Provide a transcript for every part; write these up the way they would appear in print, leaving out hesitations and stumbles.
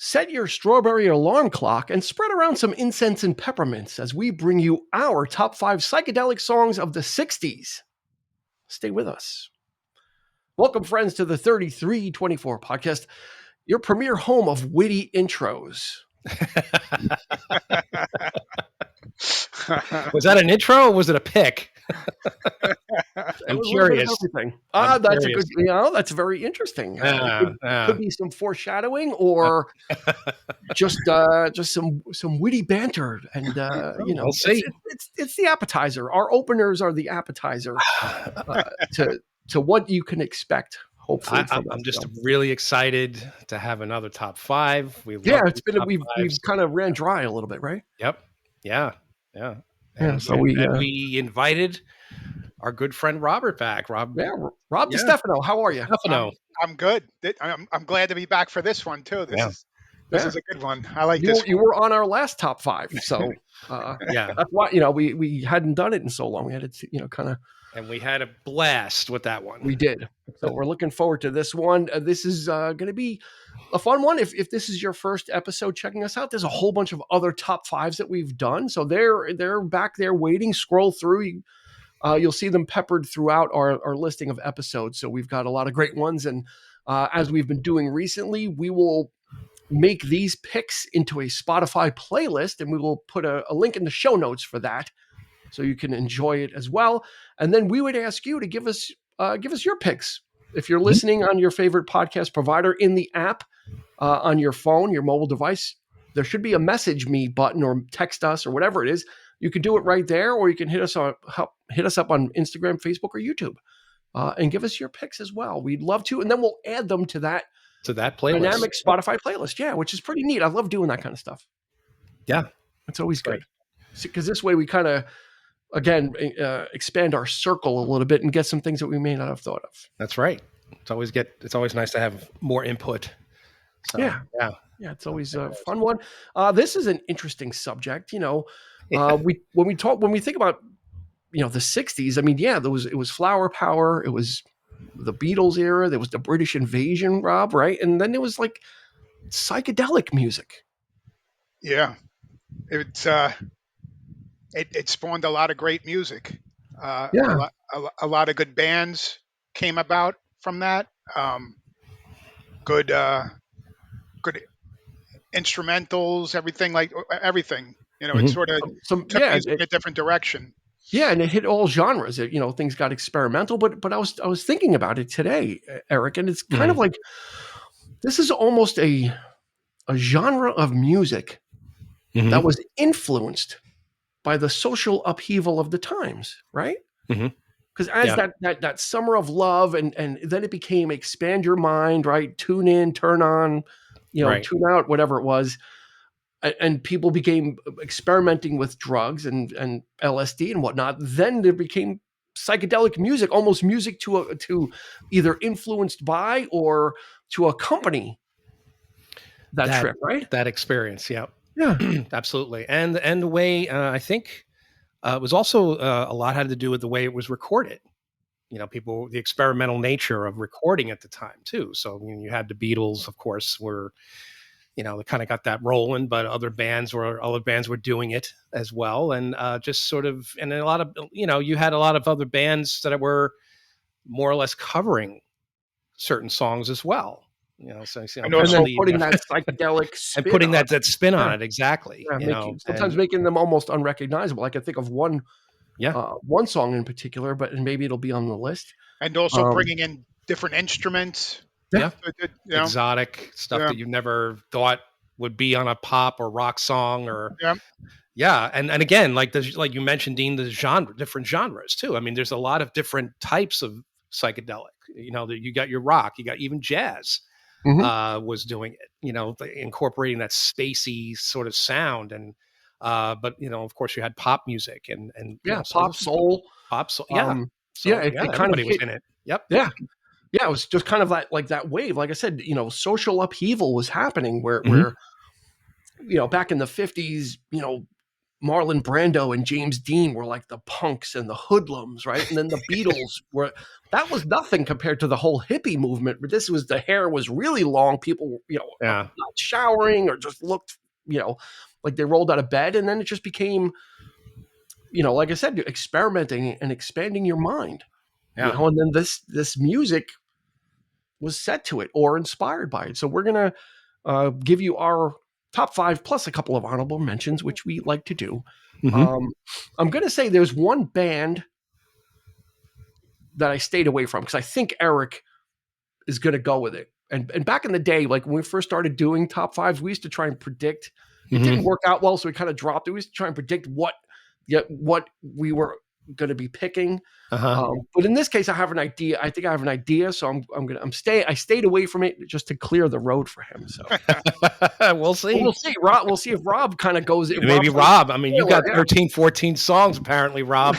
Set your strawberry alarm clock and spread around some incense and peppermints as we bring you our top 5 psychedelic songs of the 60s. Stay with us. Welcome, friends, to the 3324 podcast, your premier home of witty intros. Was that an intro or was it a pick? I'm curious. Everything. That's curious. A good. That's very interesting. Could be some foreshadowing, or just some witty banter, and we'll see. It's the appetizer. Our openers are the appetizer to what you can expect. Hopefully, I'm just really excited to have another top 5. We've kind of ran dry a little bit, right? Yep. Yeah. So we invited our good friend Robert back. Rob DiStefano, how are you? I'm good. I'm glad to be back for this one too. This is a good one. I like this. You were on our last top 5, so that's why we hadn't done it in so long. We had to kind of. And we had a blast with that one. We did. So we're looking forward to this one. This is going to be a fun one. If this is your first episode checking us out, there's a whole bunch of other top 5s that we've done. So they're back there waiting. Scroll through. You'll see them peppered throughout our listing of episodes. So we've got a lot of great ones. And as we've been doing recently, we will make these picks into a Spotify playlist, and we will put a link in the show notes for that, so you can enjoy it as well. And then we would ask you to give us your picks. If you're listening on your favorite podcast provider in the app, on your phone, your mobile device, there should be a message me button or text us or whatever it is. You can do it right there, or you can hit us up on Instagram, Facebook, or YouTube, and give us your picks as well. We'd love to, and then we'll add them to that playlist, dynamic Spotify playlist. Yeah, which is pretty neat. I love doing that kind of stuff. Yeah, it's always good because this way we kind of expand our circle a little bit and get some things that we may not have thought of. That's right. It's always nice to have more input. So, yeah. It's always a fun one. This is an interesting subject. When we think about the 60s, I mean, it was flower power. It was the Beatles era. There was the British invasion, Rob, right? And then there was like psychedelic music. Yeah, it spawned a lot of great music. A lot of good bands came about from that. Good instrumentals, everything. It sort of took music in a different direction. Yeah, and it hit all genres. Things got experimental, but I was thinking about it today, Eric, and it's kind of like this is almost a genre of music that was influenced by the social upheaval of the times, right? Because as that summer of love, and then it became expand your mind, right? Tune in, turn on, tune out, whatever it was. And people became experimenting with drugs and LSD and whatnot. Then there became psychedelic music, almost music to either influenced by or to accompany that trip, right? That experience, yeah, absolutely. And the way I think it was also a lot had to do with the way it was recorded. The experimental nature of recording at the time too. So you had the Beatles, of course, were. They kind of got that rolling, but other bands were doing it as well. And just sort of, and a lot of, you had a lot of other bands that were more or less covering certain songs as well. And also putting that psychedelic spin and putting that spin on it. Exactly. Sometimes making them almost unrecognizable. I can think of one song in particular, but maybe it'll be on the list. And also bringing in different instruments. Yeah. Exotic stuff that you never thought would be on a pop or rock song and again, like you mentioned, Dean, different genres too. I mean, there's a lot of different types of psychedelic. You got your rock, you got even jazz was doing it. Incorporating that spacey sort of sound, and but of course you had pop music and pop soul. It kind of was in it. Yep. Yeah. Yeah, it was just kind of like that wave. Like I said, social upheaval was happening where back in the 50s, Marlon Brando and James Dean were like the punks and the hoodlums, right? And then the Beatles that was nothing compared to the whole hippie movement. But the hair was really long. People, not showering or just looked, like they rolled out of bed. And then it just became, like I said, experimenting and expanding your mind. Yeah. And then this music was set to it or inspired by it. So we're going to give you our top 5 plus a couple of honorable mentions, which we like to do. Mm-hmm. I'm going to say there's one band that I stayed away from because I think Eric is going to go with it. And back in the day, like when we first started doing top 5s, we used to try and predict. It didn't work out well, so we kind of dropped it. We used to try and predict what we were going to be picking. But in this case, I have an idea. I think I have an idea, so I stayed away from it just to clear the road for him. So we'll see. We'll see. We'll see if Rob kind of goes. Maybe Rob. I mean, you got 13, 14 songs apparently, Rob.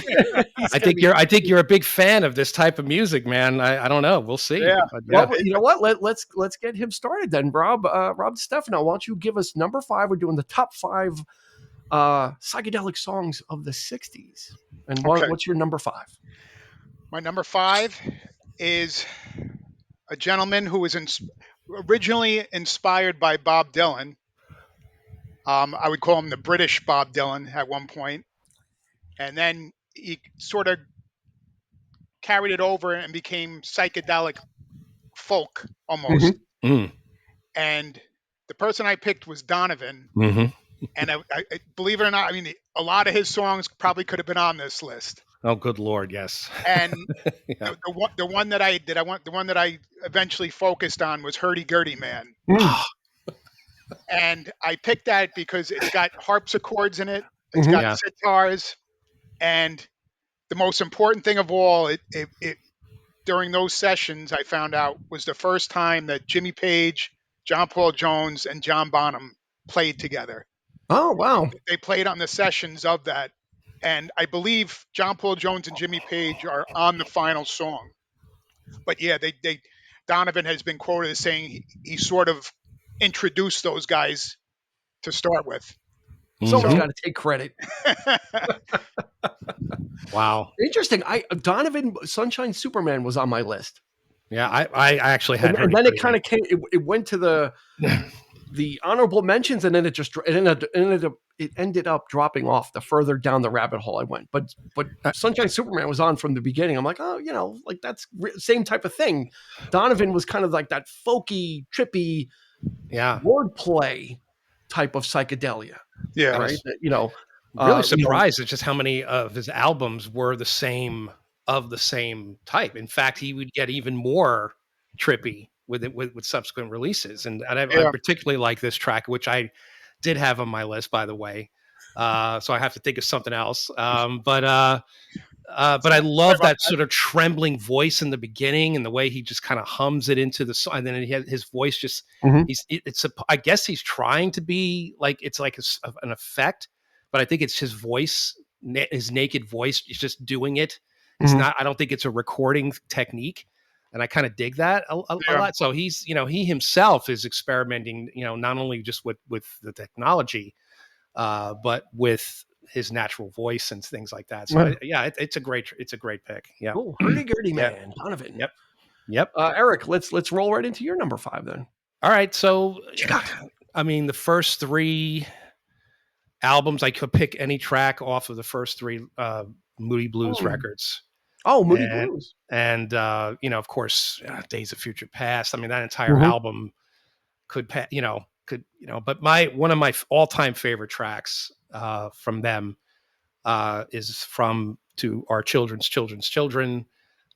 I think you're a big fan of this type of music, man. I don't know. We'll see. Yeah. Well, you know what? Let's get him started then, Rob. Rob Stefano, why don't you give us number 5? We're doing the top 5 psychedelic songs of the 60s. And what's your number 5? My number 5 is a gentleman who was originally inspired by Bob Dylan. I would call him the British Bob Dylan at one point. And then he sort of carried it over and became psychedelic folk almost. Mm-hmm. And the person I picked was Donovan. Mm-hmm. And I believe it or not, I mean, a lot of his songs probably could have been on this list. Oh, good Lord, yes. And the one that I eventually focused on was Hurdy Gurdy Man. And I picked that because it's got harpsichords in it. It's got sitars. And the most important thing of all, it during those sessions, I found out was the first time that Jimmy Page, John Paul Jones, and John Bonham played together. Oh, wow. They played on the sessions of that. And I believe John Paul Jones and Jimmy Page are on the final song. But yeah, Donovan has been quoted as saying he sort of introduced those guys to start with. Someone's got to take credit. Wow. Interesting. Donovan Sunshine Superman was on my list. Yeah, I actually had. And then it kind of came. It went to the honorable mentions, and then it ended up dropping off the further down the rabbit hole I went. But Sunshine Superman was on from the beginning. I'm like, oh, like that's same type of thing. Donovan was kind of like that folky, trippy, wordplay type of psychedelia. Yeah, right. Really surprised at just how many of his albums were the same type. In fact, he would get even more trippy with subsequent releases. And I particularly like this track, which I did have on my list, by the way. So I have to think of something else. But I love that sort of trembling voice in the beginning and the way he just kind of hums it into the song. And then his voice just, I guess he's trying to be like, it's like an effect, but I think it's his voice, his naked voice. He's just doing it. It's not, I don't think it's a recording technique. And I kind of dig that a lot. So he's, he himself is experimenting, not only just with the technology, but with his natural voice and things like that. So it's a great pick. Yeah. Cool. Hurdy-gurdy man, Donovan. Yep. Eric, let's roll right into your number 5 then. All right. So, I mean, the first 3 albums, I could pick any track off of the first 3 Moody Blues records. Oh, Moody Blues. And, of course, Days of Future Past. I mean, that entire album could, but one of my all-time favorite tracks from them is to our children's children.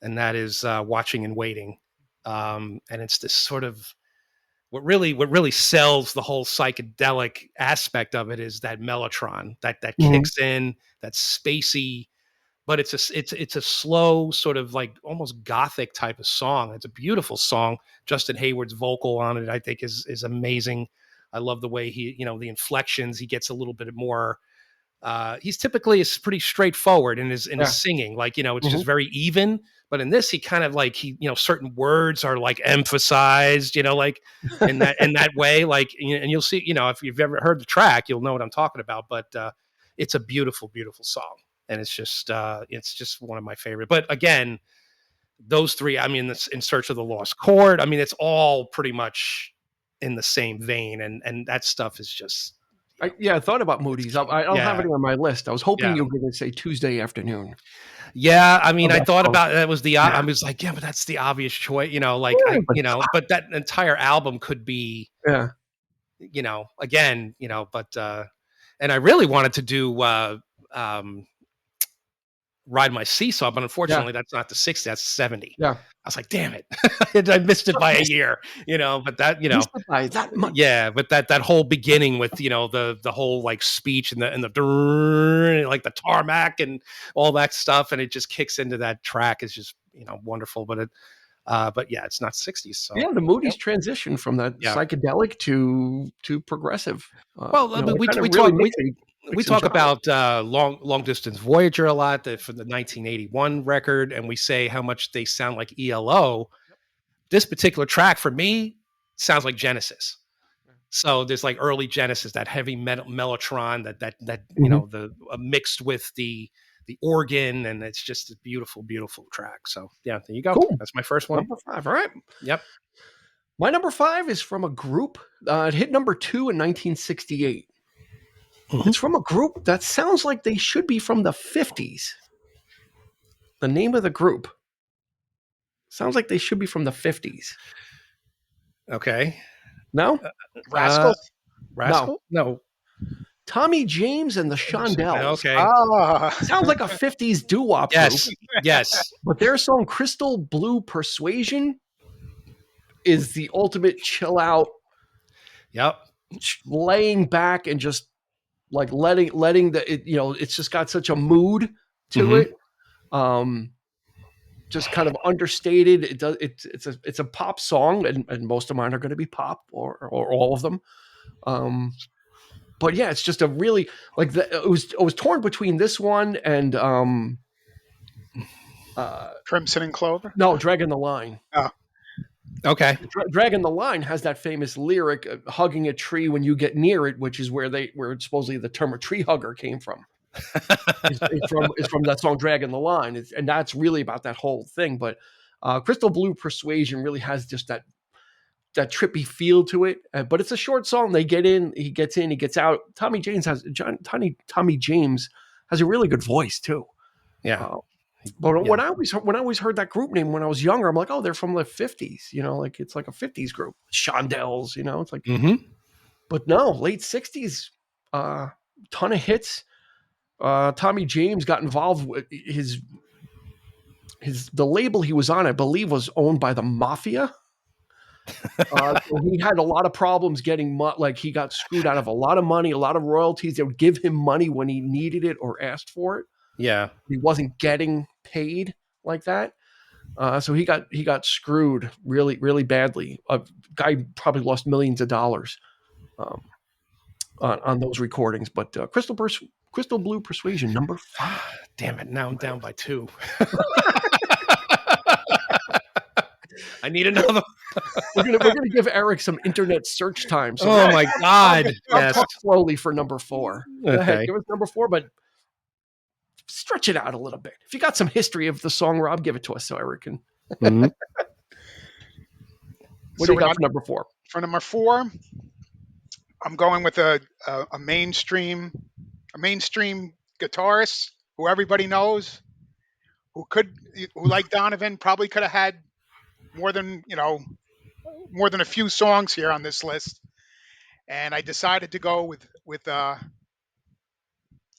And that is Watching and Waiting. And it's this sort of, what really sells the whole psychedelic aspect of it is that mellotron that kicks in, that's spacey, but it's a slow sort of like almost gothic type of song. It's a beautiful song. Justin Hayward's vocal on it, I think, is amazing. I love the way he, the inflections. He gets a little bit more. He's typically is pretty straightforward in his singing. Like, it's just very even. But in this, he kind of like certain words are like emphasized. Like in that way. Like, and you'll see. If you've ever heard the track, you'll know what I'm talking about. But it's a beautiful, beautiful song. And it's just one of my favorite. But again, those three, I mean, it's In Search of the Lost Chord. I mean, it's all pretty much in the same vein. And that stuff is just, I thought about Moody's. I don't have Yeah. it on my list. I was hoping Yeah. you were going to say Tuesday Afternoon. Yeah, I mean, I thought song. about that was the. Yeah. I was like, yeah, but that's the obvious choice, like but that entire album could be, Yeah. Again, but and I really wanted to do Ride My Seesaw, but unfortunately, that's not the 60. That's 70. Yeah. I was like, damn it, I missed it by a year, but that, Missed it by that much. yeah, but that whole beginning with the whole like speech and the like the tarmac and all that stuff, and it just kicks into that track is just wonderful. But yeah, it's not 60s. So yeah, the Moody's transition from that psychedelic to progressive. We talk about long distance Voyager a lot from the 1981 record, and we say how much they sound like ELO. This particular track for me sounds like Genesis. So there's like early Genesis, that heavy metal mellotron that the mixed with the organ, and it's just a beautiful, beautiful track. So yeah, there you go. Cool. That's my first one. Number 5. All right. Yep. My number 5 is from a group. It hit number 2 in 1968. It's from a group that sounds like they should be from the 50s. The name of the group sounds like they should be from the 50s. Okay. No? Rascal? No. Tommy James and the Shondells. Okay. Sounds like a 50s doo-wop Yes. group. Yes. But their song Crystal Blue Persuasion is the ultimate chill out. Yep. Laying back and just like letting it's just got such a mood to it. Just kind of understated. It's a pop song, and most of mine are going to be pop or all of them. But yeah, it's just a really it was torn between this one and Crimson and Clover. No, Dragging the Line. Oh. Okay. Dragging the Line has that famous lyric, hugging a tree when you get near it, which is where supposedly the term a tree hugger came from. It's from that song Dragging the Line. And that's really about that whole thing. But Crystal Blue Persuasion really has just that trippy feel to it. But it's a short song. They get in, he gets out. Tommy James has a really good voice too. Yeah. But when I always heard that group name when I was younger, I'm like, oh, they're from the 50s, like it's like a 50s group. Shondells, it's like, but no, late 60s, ton of hits. Tommy James got involved with the label he was on, I believe, was owned by the mafia. So he had a lot of problems getting he got screwed out of a lot of money, a lot of royalties. They would give him money when he needed it or asked for it. Yeah. He wasn't getting paid like that. So he got screwed really, really badly. A guy probably lost millions of dollars on those recordings. But Crystal Blue Persuasion, number 5. Damn it. Now I'm down by 2. I need another. We're gonna give Eric some internet search time. So my God! I'll talk slowly for number 4. Okay. Go ahead, give us number 4, but stretch it out a little bit. If you got some history of the song, Rob, give it to us so Eric can. What do you got for number 4? For number 4, I'm going with a mainstream guitarist who everybody knows, who like Donovan probably could have had more than a few songs here on this list, and I decided to go with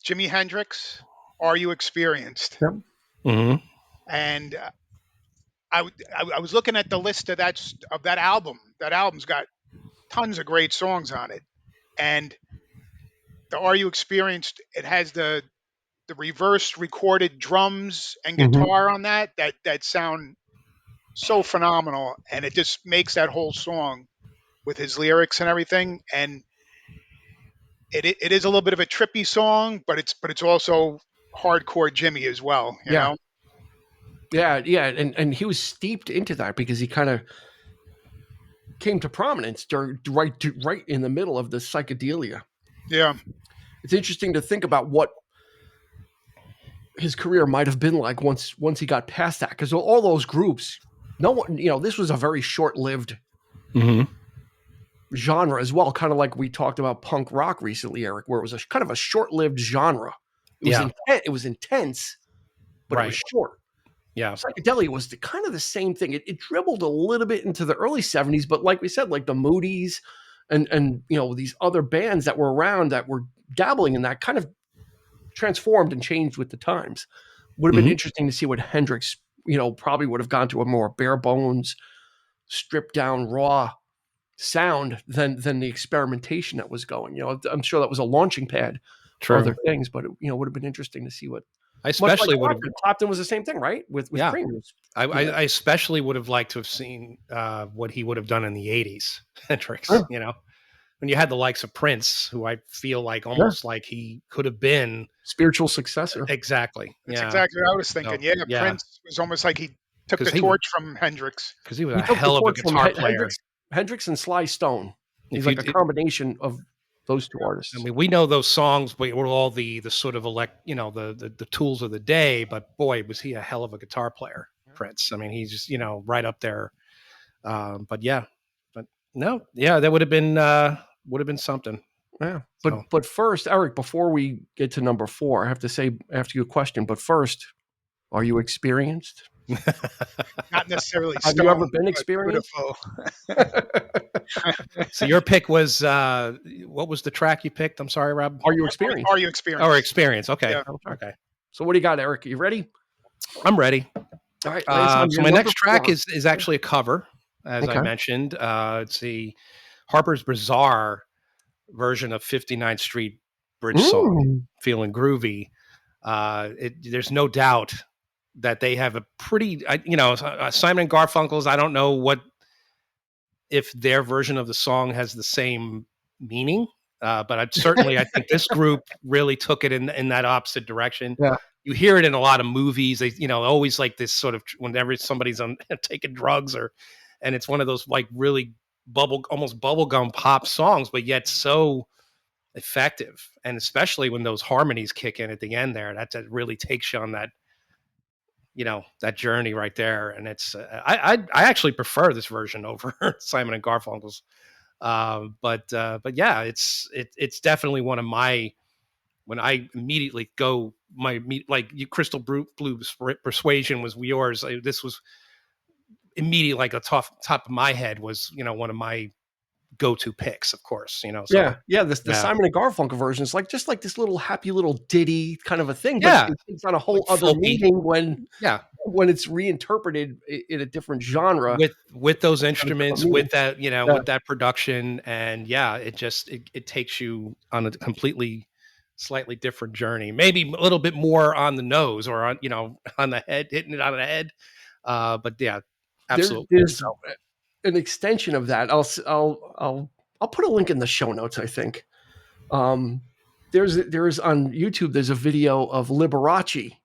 Jimi Hendrix. Are You Experienced? Yep. Mm-hmm. And I was looking at the list of that album. That album's got tons of great songs on it, and the Are You Experienced? It has the reverse recorded drums and guitar on that sound so phenomenal, and it just makes that whole song with his lyrics and everything. And it is a little bit of a trippy song, but it's also hardcore Jimmy as well. You know? Yeah, and he was steeped into that because he kind of came to prominence right in the middle of the psychedelia. Yeah. it's interesting to think about what his career might have been like once he got past that, because all those groups, no one, this was a very short-lived genre as well, kind of like we talked about punk rock recently, Eric, where it was a kind of a short-lived genre. It was intense, but it was short. Yeah. Psychedelia was kind of the same thing. It dribbled a little bit into the early 70s, but like we said, like the Moody's and these other bands that were around that were dabbling in that kind of transformed and changed with the times. Would have been interesting to see what Hendrix, probably would have gone to a more bare bones, stripped down, raw sound than the experimentation that was going. I'm sure that was a launching pad for other things, but it would have been interesting to see what. I especially would have. Clapton was the same thing, right? With Cream. I especially would have liked to have seen what he would have done in the '80s, Hendrix. When you had the likes of Prince, who I feel like almost like he could have been spiritual successor. Exactly. That's exactly what I was thinking. Prince was almost like he took the torch from Hendrix, because he was a hell of a guitar player. Hendrix and Sly Stone. He's like a combination of those two artists. I mean, we know those songs were all the sort of the tools of the day, but boy, was he a hell of a guitar player, Prince. I mean, he's just right up there. That would have been something. Yeah, but first, Eric, before we get to number 4, I have to ask you a question. But first, are you experienced? Not necessarily. Have you ever been experienced? So your pick was what was the track you picked? I'm sorry, Rob. Are you experienced? Are you experienced? Or experience? Okay. Yeah. Okay. So what do you got, Eric? You ready? I'm ready. All right. So my next track is actually a cover, as I mentioned. It's the Harper's Bazaar version of 59th Street Bridge song, "Feeling Groovy." There's no doubt that they have a pretty, Simon and Garfunkel's. I don't know if their version of the song has the same meaning, but I think this group really took it in that opposite direction. Yeah. You hear it in a lot of movies. They, always like this sort of whenever somebody's taking drugs and it's one of those like really almost bubblegum pop songs, but yet so effective. And especially when those harmonies kick in at the end there, that really takes you on that, that journey right there. And it's, I actually prefer this version over Simon and Garfunkel's. But yeah, it's definitely one of my, when I immediately go Crystal Blue Persuasion was yours. This was immediately like a top of my head was, one of my go-to picks, of course, So, the Simon and Garfunkel version is just like this little happy little ditty kind of a thing. But it's on a whole other meaning when it's reinterpreted in a different genre with those instruments, with that, with that production. And it takes you on a completely slightly different journey, maybe a little bit more on the nose or on, on the head, hitting it on the head. But yeah, absolutely. There's an extension of that. I'll put a link in the show notes. I think there's on YouTube. There's a video of Liberace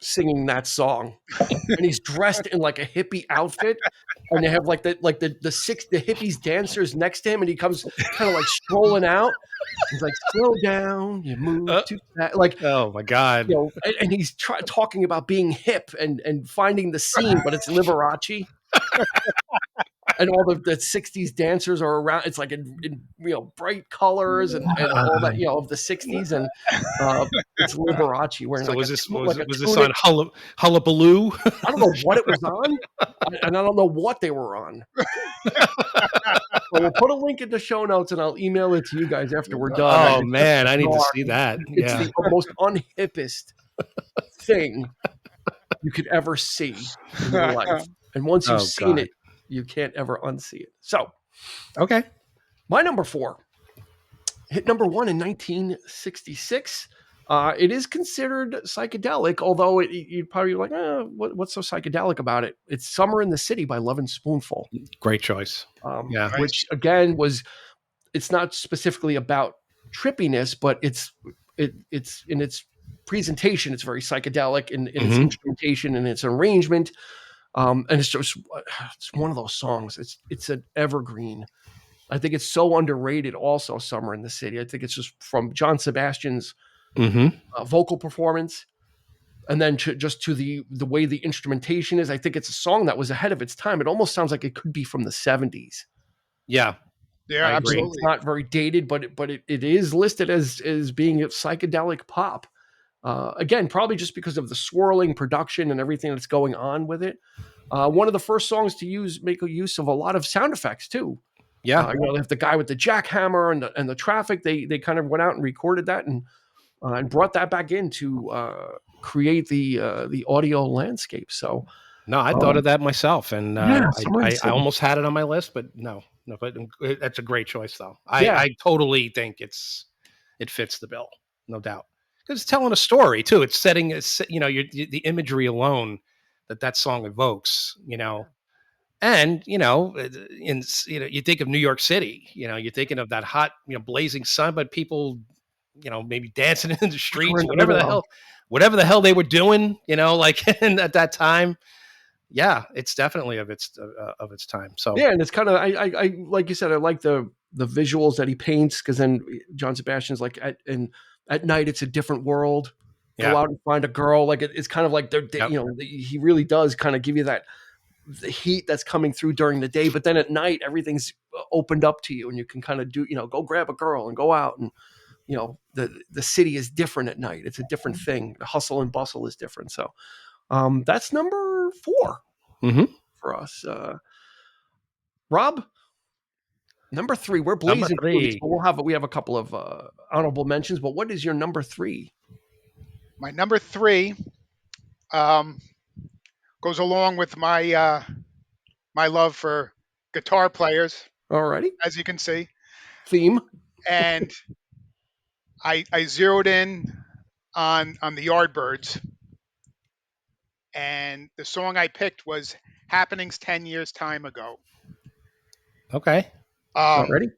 singing that song, and he's dressed in like a hippie outfit, and they have the hippies dancers next to him, and he comes kind of like strolling out. He's like, "Slow down, you move too fast." Oh my God! And he's talking about being hip and finding the scene, but it's Liberace. And all the 60s dancers are around. It's like in bright colors and all that, of the 60s. And it's Liberace wearing was this on Hullabaloo? I don't know what it was on. And I don't know what they were on. But we'll put a link in the show notes and I'll email it to you guys after we're done. Oh, man. I need to see that. It's the most unhippest thing you could ever see in your life. And once you've seen it, you can't ever unsee it. So, okay. My number 4 hit number 1 in 1966. It is considered psychedelic, although you'd probably be like, what's so psychedelic about it? It's Summer in the City by Love and Spoonful. Great choice. Which again it's not specifically about trippiness, but it's in its presentation, it's very psychedelic in its instrumentation and its arrangement. And it's one of those songs. It's an evergreen. I think it's so underrated. Also, Summer in the City. I think it's just from John Sebastian's vocal performance, and then just to the way the instrumentation is. I think it's a song that was ahead of its time. It almost sounds like it could be from the 70s. Yeah, Yeah, I agree. absolutely. It's not very dated, but it is listed as being a psychedelic pop. Again, probably just because of the swirling production and everything that's going on with it. One of the first songs to make a use of a lot of sound effects too. Yeah, You know, if the guy with the jackhammer and the traffic, they kind of went out and recorded that and brought that back in to create the audio landscape. So no, I thought of that myself, and yeah, Summer in the I City. almost had it on my list, but no, but that's a great choice, though. Yeah, I totally think it fits the bill, no doubt, because it's telling a story too. It's setting, you know, the imagery alone that song evokes, you know, and you know, you think of New York City, you know, you're thinking of that hot, you know, blazing sun, but people, you know, maybe dancing in the which we're streets, in the middle of. whatever the hell they were doing, you know, like at that time. Yeah, it's definitely of its time. So Yeah, and it's kind of I like you said, I like the visuals that he paints because then John Sebastian's like at night it's a different world. Go yeah, out and find a girl. Like it's kind of like yep, you know, he really does kind of give you that the heat that's coming through during the day, but then at night everything's opened up to you and you can kind of do, you know, go grab a girl and go out and you know the city is different at night. It's a different thing. The hustle and bustle is different. So that's number 4 mm-hmm. for us. Rob, number 3. We're Number blazing through these, three. but we have a couple of honorable mentions. But what is your number 3? My number 3 um, goes along with my love for guitar players, Alrighty, as you can see, theme. and I zeroed in on the Yardbirds, and the song I picked was "Happenings 10 Years Time Ago." Okay. Um, Already.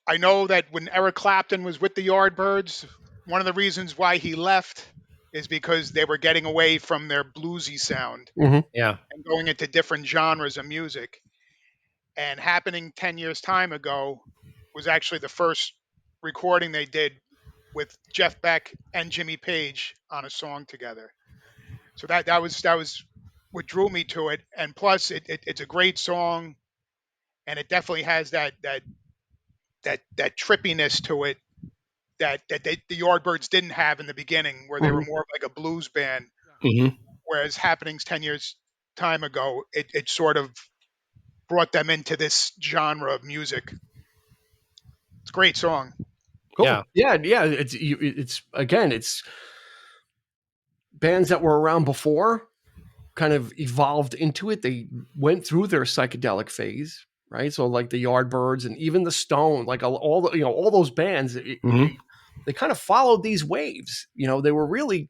I know that when Eric Clapton was with the Yardbirds, one of the reasons why he left is because they were getting away from their bluesy sound Mm-hmm. Yeah. and going into different genres of music. And "Happening 10 Years Time Ago" was actually the first recording they did with Jeff Beck and Jimmy Page on a song together. So that was what drew me to it. And plus, it's a great song, and it definitely has that trippiness to it that the Yardbirds didn't have in the beginning, where they were Mm-hmm. more like a blues band. Mm-hmm. Whereas "Happenings 10 Years Time Ago," it sort of brought them into this genre of music. It's a great song. Cool. Yeah. Yeah. It's again, it's bands that were around before kind of evolved into it. They went through their psychedelic phase, right? So like the Yardbirds and even the Stone, like all the, you know, all those bands, Mm-hmm. they kind of followed these waves. You know, they were really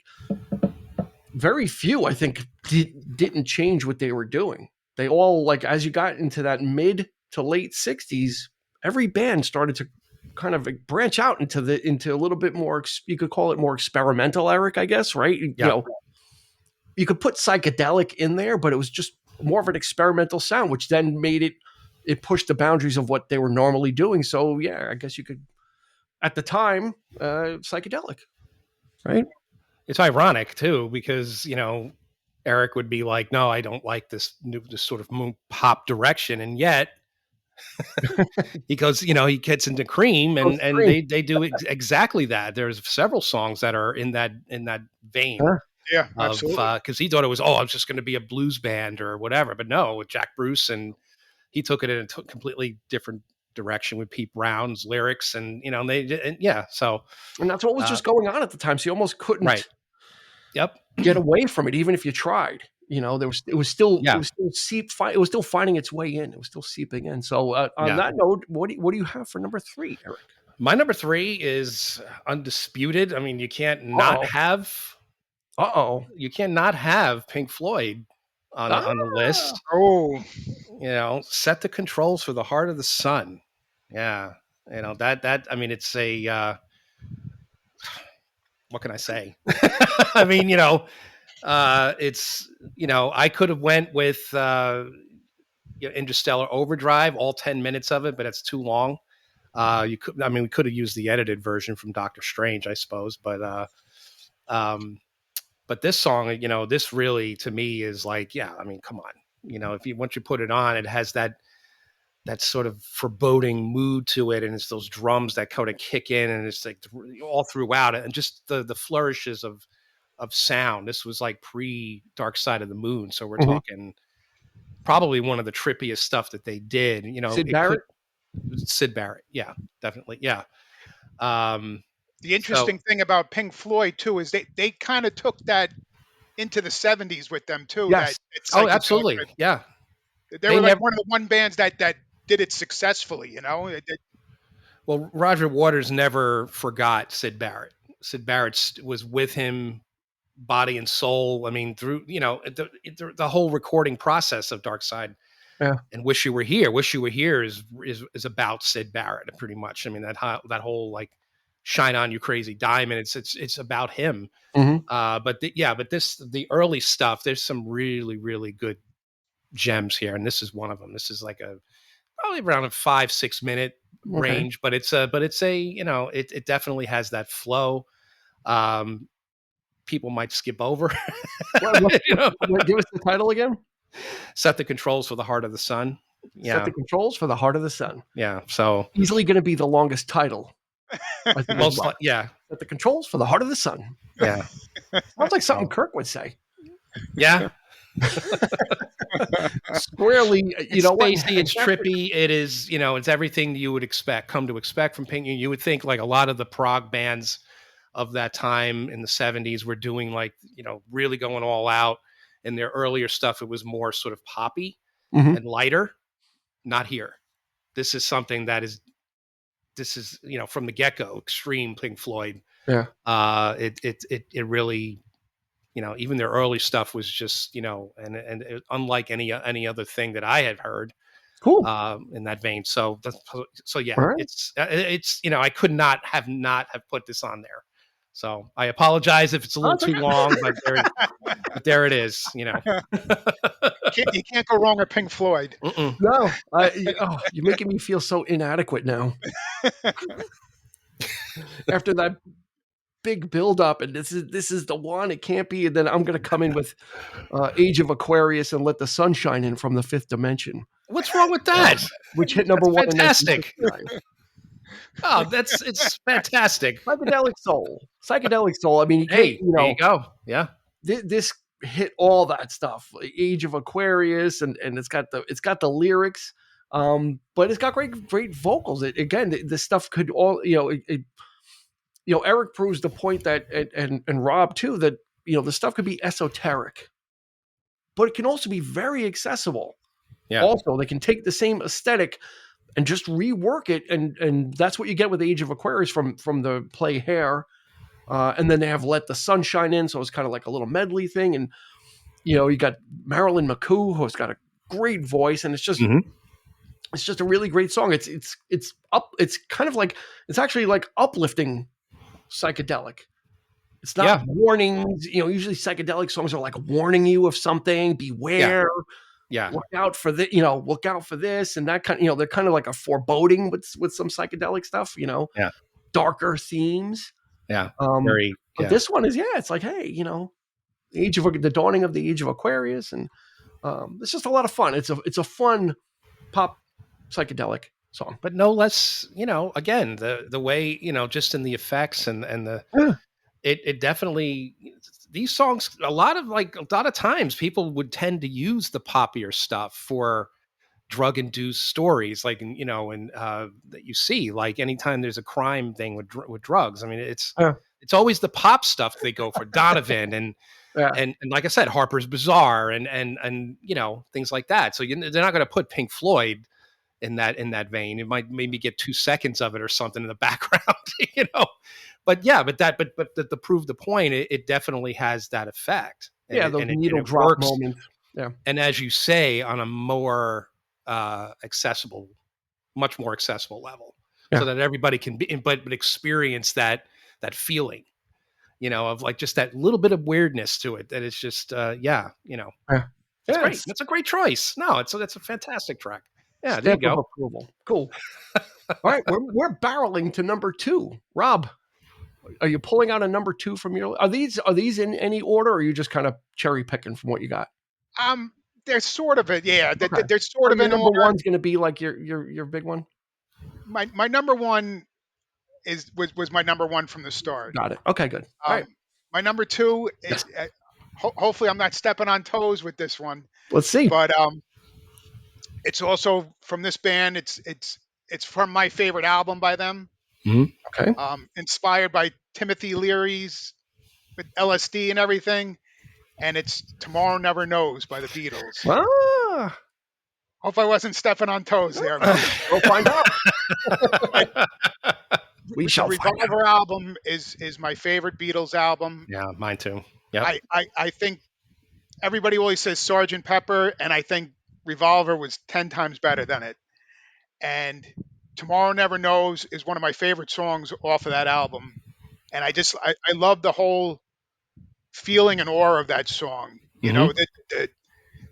very few, I think, didn't change what they were doing. They all, like, as you got into that mid to late 60s, every band started to kind of like branch out into a little bit more, you could call it more experimental, Eric, I guess, right? You Yeah. know, you could put psychedelic in there, but it was just more of an experimental sound, which then made it pushed the boundaries of what they were normally doing. So yeah, I guess you could, at the time, psychedelic, right? It's ironic too, because you know Eric would be like, "No, I don't like this sort of moon pop direction," and yet he goes, you know, he gets into Cream, Those and three. they do exactly that. There's several songs that are in that vein Huh? Yeah, of absolutely. because he thought it was, oh, I was just going to be a blues band or whatever, but no, with Jack Bruce, and he took it in a completely different direction with Pete Brown's lyrics, and you know, and yeah, so And that's what was uh, just going on at the time. So you almost right, couldn't yep, get away from it, even if you tried. You know, it yeah, was still it was still finding its way in. It was still seeping in. So on yeah. that note, what do you have for number 3, Eric? My number 3 is undisputed. I mean, Uh-oh. Uh-oh. you cannot have Pink Floyd on the Ah, list. Oh, You know, set the controls for the Heart of the Sun. Yeah, you know that. I mean, it's a what can I say? I mean, you know, it's, you know, I could have went with Interstellar Overdrive, all 10 minutes of it, but it's too long. We could have used the edited version from Doctor Strange, I suppose, but this song, this really to me is like, come on, once you put it on, it has that sort of foreboding mood to it, and it's those drums that kind of kick in, and it's like all throughout it, and just the flourishes of sound. This was like pre Dark Side of the Moon, so we're talking probably one of the trippiest stuff that they did. Sid Barrett, yeah, definitely, yeah. The interesting thing about Pink Floyd too is they kind of took that into the 70s with them too. Yes. Oh, absolutely, yeah. They were like one of the one bands that did it successfully. Well, Roger Waters never forgot Sid Barrett. Sid Barrett was with him, body and soul. I mean, through the whole recording process of Dark Side. Yeah. And Wish You Were Here. Wish You Were Here is about Sid Barrett pretty much. I mean, that whole like Shine On You Crazy Diamond. It's about him. But the early stuff, there's some really, really good gems here, and this is one of them. This is like probably around a 5-6 minute range, but it definitely has that flow. People might skip over. Give us the title again. Set the Controls for the Heart of the Sun. Yeah. Set the Controls for the Heart of the Sun. Yeah. So easily going to be the longest title. Yeah. Set the Controls for the Heart of the Sun. Yeah. Sounds like something Kirk would say. Yeah. Squarely, it's spacey, it's trippy. It is, it's everything you would come to expect from Pink. You would think like a lot of the prog bands of that time in the 70s were doing like, really going all out. In their earlier stuff, it was more sort of poppy and lighter. Not here. This is something that is, from the get-go, extreme Pink Floyd. Yeah. It really, even their early stuff was just, and unlike any other thing that I had heard. Cool. In that vein. So yeah, right. it's I could not have put this on there. So I apologize if it's a little too long, but there it is. You can't go wrong with Pink Floyd. No, you're making me feel so inadequate now. After that big build up, and this is the one. It can't be. And then I'm going to come in with Age of Aquarius and Let the Sun Shine In from the Fifth Dimension. What's wrong with that? Which hit number one. Fantastic. Oh, it's fantastic. Psychedelic Soul. I mean, there you go. Yeah. This hit all that stuff. Age of Aquarius, and it's got the lyrics, but it's got great vocals. This stuff could all, Eric proves the point that, and Rob too, that, the stuff could be esoteric, but it can also be very accessible. Yeah. Also, they can take the same aesthetic and just rework it, and that's what you get with Age of Aquarius from the play Hair, and then they have Let the Sun Shine In, so it's kind of like a little medley thing, and you got Marilyn McCoo, who's got a great voice, and it's just a really great song. It's kind of like, it's actually like uplifting psychedelic. It's not warnings. Usually psychedelic songs are like warning you of something. Beware. Yeah. Look out for this, look out for this and that kind of, they're kind of like a foreboding with some psychedelic stuff, darker themes. Yeah. But this one is, it's like, hey, the dawning of the Age of Aquarius. And it's just a lot of fun. It's a fun pop psychedelic song, but no less, again, the way, just in the effects and the, it definitely, these songs, a lot of times people would tend to use the poppier stuff for drug-induced stories, like, that you see, like anytime there's a crime thing with drugs. I mean, it's always the pop stuff they go for. Donovan and like I said, Harper's Bazaar and things like that. So they're not going to put Pink Floyd in that vein. It might maybe get 2 seconds of it or something in the background, But to prove the point, it definitely has that effect. The needle drop moment. Yeah. And as you say, on a more accessible, much more accessible level, so that everybody can be, but experience that feeling, of like just that little bit of weirdness to it. That it's just, It's great. Yes. That's a great choice. No, that's a fantastic track. Yeah, there you Stamp of go. approval. Cool. All right, we're barreling to number 2. Rob, are you pulling out a number 2 from your? Are these in any order, or are you just kind of cherry picking from what you got? They're sort of it. Yeah, Okay. they're sort So of your in number order. one's going to be like your big one. My number one was my number one from the start. Got it. Okay, good. All right. My number 2 Yes. is hopefully I'm not stepping on toes with this one, Let's see. but it's also from this band. It's from my favorite album by them. Okay. Inspired by Timothy Leary's with LSD and everything, and it's "Tomorrow Never Knows" by the Beatles. Ah, Hope I wasn't stepping on toes there. we'll find out. We shall The find out. Revolver album is my favorite Beatles album. Yeah, mine too. Yeah. I think everybody always says Sgt. Pepper, and I think Revolver was 10 times better than it. And Tomorrow Never Knows is one of my favorite songs off of that album. And I love the whole feeling and aura of that song. You know,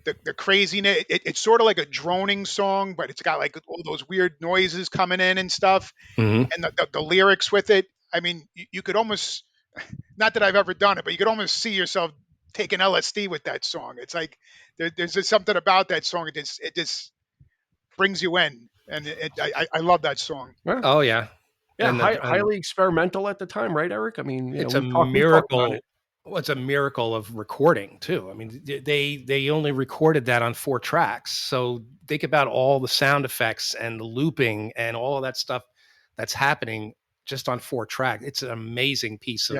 the craziness. It's sort of like a droning song, but it's got like all those weird noises coming in and stuff. And the lyrics with it. I mean, you could almost, not that I've ever done it, but you could almost see yourself taking LSD with that song. It's like there's just something about that song. It just brings you in, and I love that song. Oh yeah. Yeah, And highly experimental at the time, right, Eric? I mean, it's a we talked about miracle. it. Well, it's a miracle of recording too. I mean, they only recorded that on 4 tracks. So think about all the sound effects and the looping and all of that stuff that's happening just on 4 tracks. It's an amazing piece of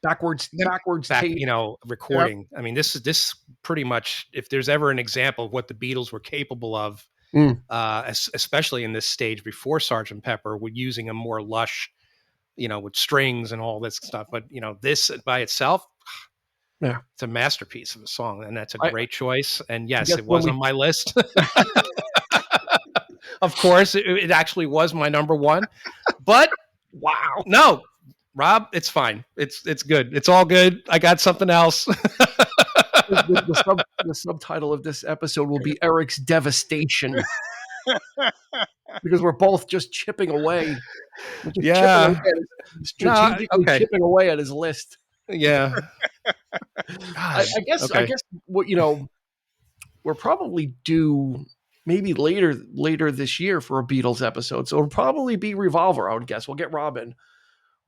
backwards tape. recording. Yep. I mean, this pretty much, if there's ever an example of what the Beatles were capable of, especially in this stage before Sgt. Pepper, with using a more lush, with strings and all this stuff. But this by itself, it's a masterpiece of a song, and that's a great choice. And yes, it was on my list. Of course, it actually was my number 1. But wow, no, Rob, it's fine. It's good. It's all good. I got something else. The subtitle of this episode will be Eric's Devastation. Because we're both just chipping away. Strategically chipping away at his list. Yeah. I guess what we're probably due maybe later this year for a Beatles episode. So it'll probably be Revolver, I would guess. We'll get Robin.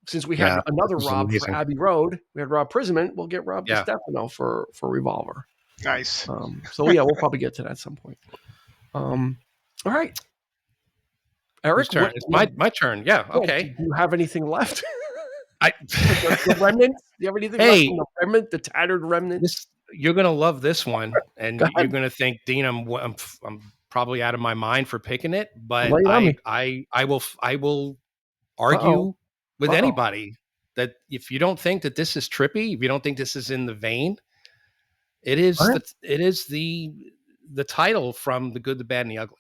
Since we had another Rob for Abbey Road, we had Rob Prismant, we'll get Rob DiStefano for Revolver. Nice. So yeah, we'll probably get to that at some point. All right. Eric, it's my turn. Yeah. Okay. Do you have anything left? The Remnant? Do you have anything left from the Remnant, the tattered Remnant? You're gonna love this one, and you're gonna think, Dean, I'm probably out of my mind for picking it, but I will argue with anybody that if you don't think that this is trippy, if you don't think this is in the vein, it is. It is the title from The Good, the Bad, and the Ugly.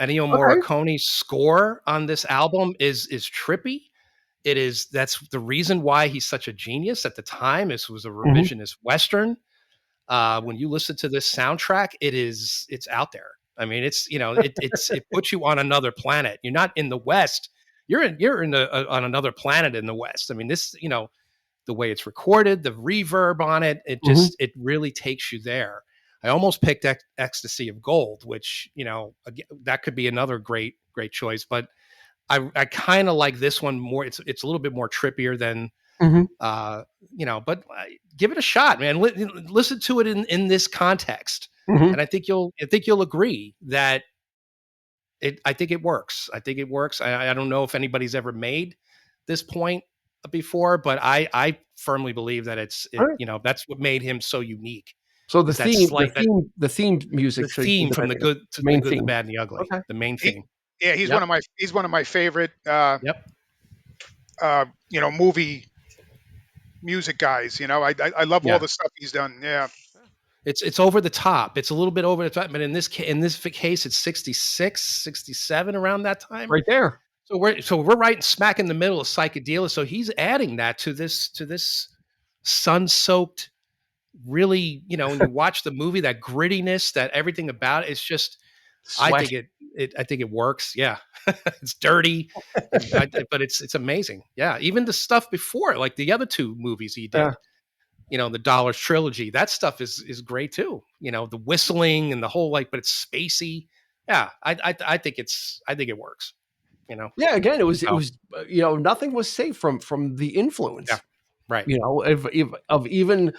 Ennio Morricone's score on this album is trippy. It is. That's the reason why he's such a genius at the time. This was a revisionist Western. When you listen to this soundtrack, it's out there. I mean, it puts you on another planet. You're not in the West. You're on another planet in the West. I mean, this, the way it's recorded, the reverb on it, it really takes you there. I almost picked Ecstasy of Gold, which, again, that could be another great choice, but I kind of like this one more. It's a little bit more trippier than, but give it a shot, man. Listen to it in this context. And I think you'll agree that I think it works. I think it works. I don't know if anybody's ever made this point before, but I firmly believe that that's what made him so unique. So the theme music, from the good, the bad, and the ugly, the main theme. He's one of my favorite. Movie music guys. I love all the stuff he's done. Yeah. It's over the top. It's a little bit over the top, but in this case, it's 66, 67 around that time. Right there. So we're right smack in the middle of psychedelia. So he's adding that to this sun-soaked really, when you watch the movie, that grittiness, that everything about it, it's just, I Sweat. think I think it works. Yeah. It's dirty, but it's amazing. Yeah. Even the stuff before, like the other two movies he Yeah. did, the Dollars trilogy, that stuff is great too. The whistling and the whole, but it's spacey. Yeah. I think it works, Yeah, again, it was So, nothing was safe from the yeah. influence. Right. Of even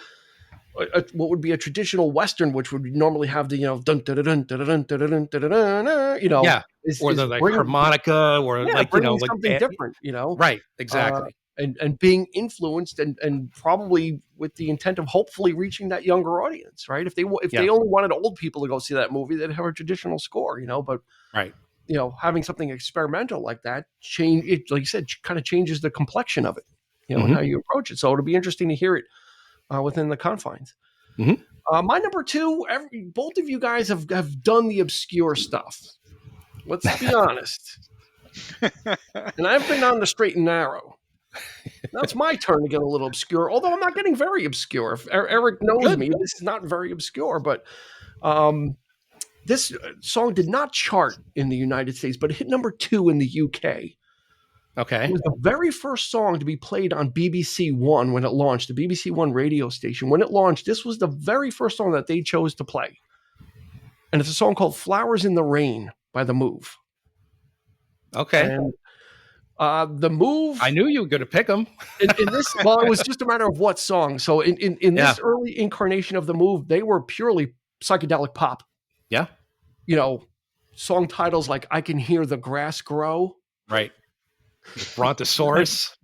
what would be a traditional Western, which would normally have the dun dun dun dun dun dun dun dun dun dun, Yeah. Or is the bringing harmonica or bringing something different, right. uh, Exactly. and being influenced and probably with the intent of hopefully reaching that younger audience, right? If Yeah. they only wanted old people to go see that movie, they'd have a traditional score, but Right. having something experimental like that change it, like you said, kind of changes the complexion of it, and Mhm. how you approach it. So it'll be interesting to hear it within the confines. Mhm. My number two, both of you guys have done the obscure stuff. Let's be honest. And I've been on the straight and narrow. Now it's my turn to get a little obscure, although I'm not getting very obscure. If Eric knows Good. me, this is not very obscure, but this song did not chart in the United States, but it hit number 2 in the UK. Okay. It was the very first song to be played on BBC One when it launched, the BBC One radio station. When it launched, this was the very first song that they chose to play. And it's a song called Flowers in the Rain by The Move. Okay. And The Move... I knew you were going to pick them. in this, well, it was just a matter of what song. So in this early incarnation of The Move, they were purely psychedelic pop. Yeah. Song titles like I Can Hear the Grass Grow. Right. Brontosaurus.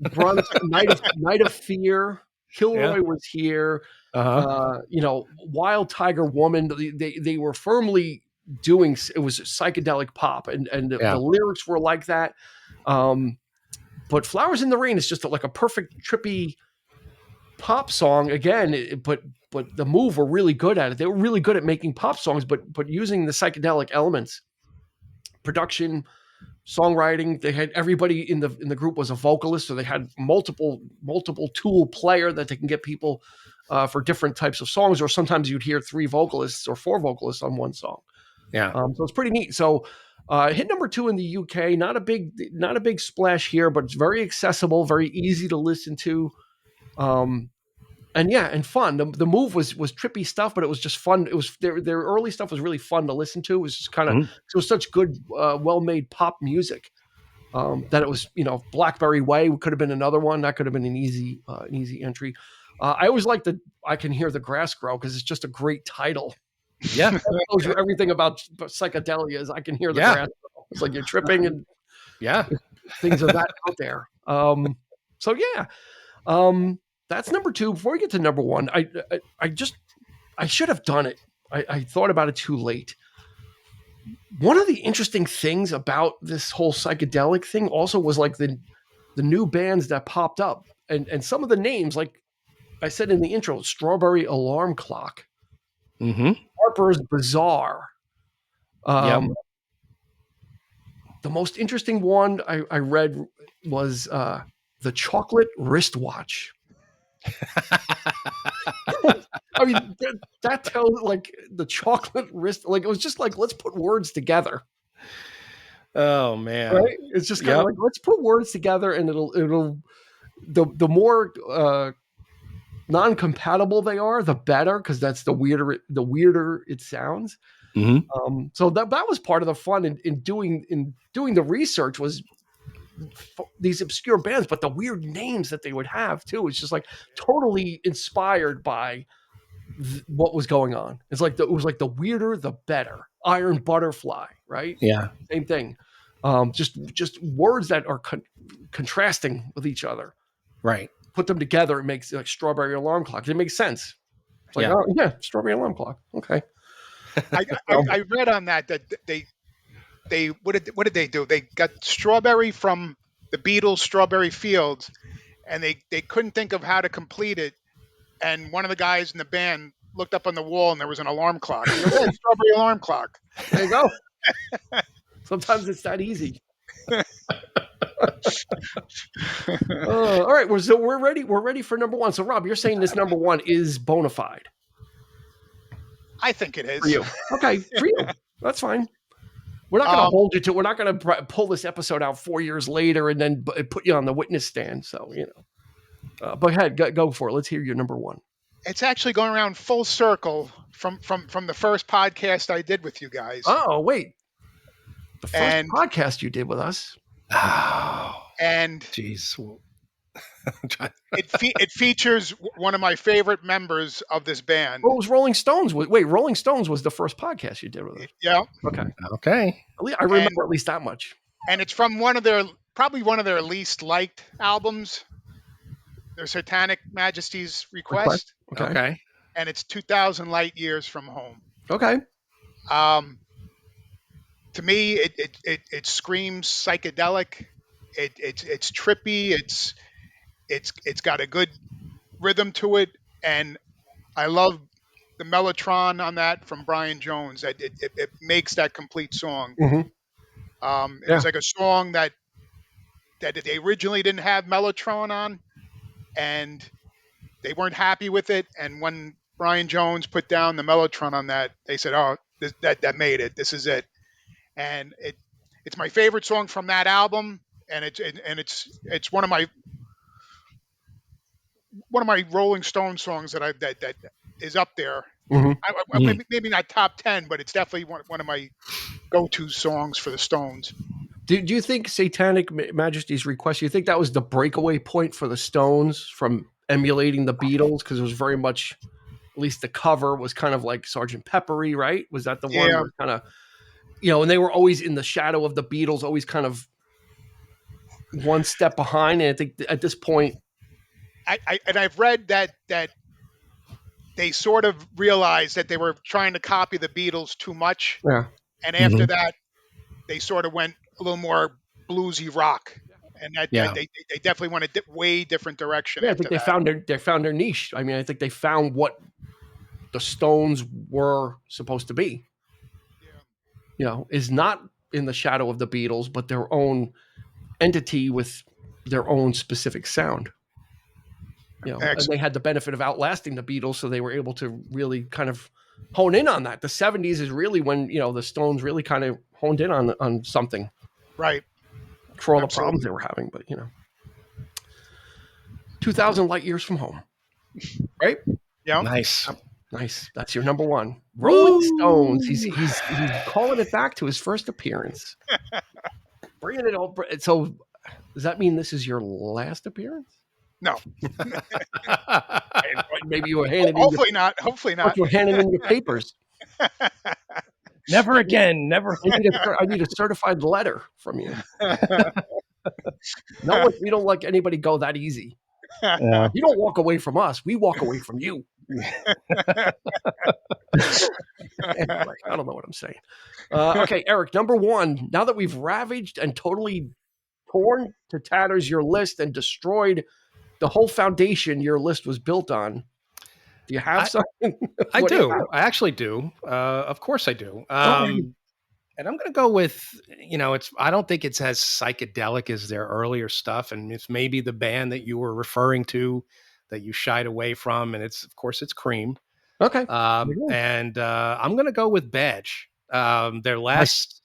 Night of Fear. Kilroy was here. Wild Tiger Woman. They were firmly doing, it was psychedelic pop, and the lyrics were like that. But Flowers in the Rain is just like a perfect trippy pop song again. But The Move were really good at it. They were really good at making pop songs, but using the psychedelic elements, production, songwriting. They had everybody in the group was a vocalist, so they had multiple tool player that they can get people for different types of songs. Or sometimes you'd hear 3 vocalists or 4 vocalists on one song. Yeah. So it's pretty neat. So hit number 2 in the UK. Not a big splash here, but it's very accessible, very easy to listen to. And fun. The Move was trippy stuff, but it was just fun. It was their early stuff was really fun to listen to. It was just kind of it was such good, well-made pop music that it was. Blackberry Way could have been another one. That could have been an easy entry. I always like I Can Hear the Grass Grow because it's just a great title. Yeah, That tells you everything about psychedelia. Is I can hear the grass grow. It's like you're tripping and things of that out there. So yeah. That's number 2. Before we get to number 1, I should have done it. I thought about it too late. One of the interesting things about this whole psychedelic thing also was like the new bands that popped up and some of the names, like I said in the intro, Strawberry Alarm Clock, Harper's Bazaar. The most interesting one I read was the Chocolate Wristwatch. I mean, that tells like the chocolate wrist, like it was just like, let's put words together. Oh man. Right? It's just kind of like, let's put words together and it'll the more non-compatible they are, the better, because that's the weirder it sounds. So that was part of the fun in doing the research was these obscure bands, but the weird names that they would have too. It's just like totally inspired by what was going on. It was like the weirder, the better. Iron Butterfly, right? Yeah. Same thing. Just words that are contrasting with each other. Right. Put them together, it makes like Strawberry Alarm Clock. It makes sense. It's like, oh yeah, Strawberry Alarm Clock. Okay. I read on that they what did they do? They got Strawberry from the Beatles' Strawberry Fields, and they couldn't think of how to complete it. And one of the guys in the band looked up on the wall, and there was an alarm clock. It was a Strawberry Alarm Clock. There you go. Sometimes it's that easy. All right, so we're ready. We're ready for number 1. So Rob, you're saying this number 1 is bona fide. I think it for is. you. Okay, for you. That's fine. We're not going to Um, hold you to. We're not going to pull this episode out 4 years later and then put you on the witness stand. So but ahead, go for it. Let's hear your number one. it's actually going around full circle from the first podcast I did with you guys. Oh wait, the first And podcast you did with us. Oh, and jeez. it features one of my favorite members of this band. Well, it was Rolling Stones. Wait, Rolling Stones was the first podcast you did with us. Yeah, Okay, Okay. I remember at least that much. and it's from probably one of their least liked albums, their Satanic Majesty's Request, Okay. and it's 2,000 Light Years from Home. Okay. To me, it screams psychedelic. It's trippy. It's got a good rhythm to it, and I love the mellotron on that from Brian Jones. It makes that complete song. Mm-hmm. It was like a song that they originally didn't have mellotron on, and they weren't happy with it. And when Brian Jones put down the mellotron on that, they said, "Oh, that made it. This is it." And it's my favorite song from that album, and it's one of my Rolling Stone songs that is up there. Mm-hmm. Maybe not top 10, but it's definitely one of my go-to songs for the Stones. Do you think Satanic Majesty's Request, you think that was the breakaway point for the Stones from emulating the Beatles? Because it was very much, at least the cover was kind of like Sgt. Peppery, right? Was that the one Yeah. where kind of, and they were always in the shadow of the Beatles, always kind of one step behind. And I think at this point, I've read that they sort of realized that they were trying to copy the Beatles too much. Yeah. And after that, they sort of went a little more bluesy rock. And that they definitely went a way different direction. Yeah, I think they found their niche. I mean, I think they found what the Stones were supposed to be. Is not in the shadow of the Beatles, but their own entity with their own specific sound. And they had the benefit of outlasting the Beatles, so they were able to really kind of hone in on that. The 70s is really when, the Stones really kind of honed in on something. Right. For all the problems they were having, but 2,000 Light Years from Home. Right? Yeah. Nice. That's your number one. Rolling Stones. He's calling it back to his first appearance. Bringing it over. So does that mean this is your last appearance? No. Maybe you were handing Hopefully not. Hopefully not. You were handing in your papers. Never again. Never. I need a certified letter from you. No, we don't let anybody go that easy. Yeah. You don't walk away from us. We walk away from you. Anyway, I don't know what I'm saying. Okay, Eric, number one. Now that we've ravaged and totally torn to tatters your list and destroyed the whole foundation your list was built on, do you have something? I do. I actually do. Of course I do. And I'm going to go with, I don't think it's as psychedelic as their earlier stuff. And it's maybe the band that you were referring to that you shied away from. And of course, it's Cream. Okay. And I'm going to go with Badge. Their last,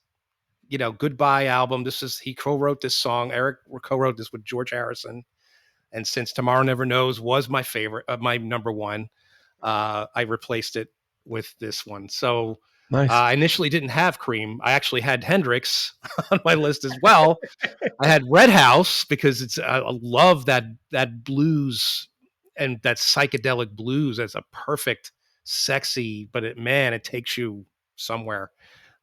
Goodbye album. He co-wrote this song. Eric co-wrote this with George Harrison. And since Tomorrow Never Knows was my favorite, my number one, I replaced it with this one. So nice. I initially didn't have Cream. I actually had Hendrix on my list as well. I had Red House because I love that blues and that psychedelic blues as a perfect, sexy, but it takes you somewhere.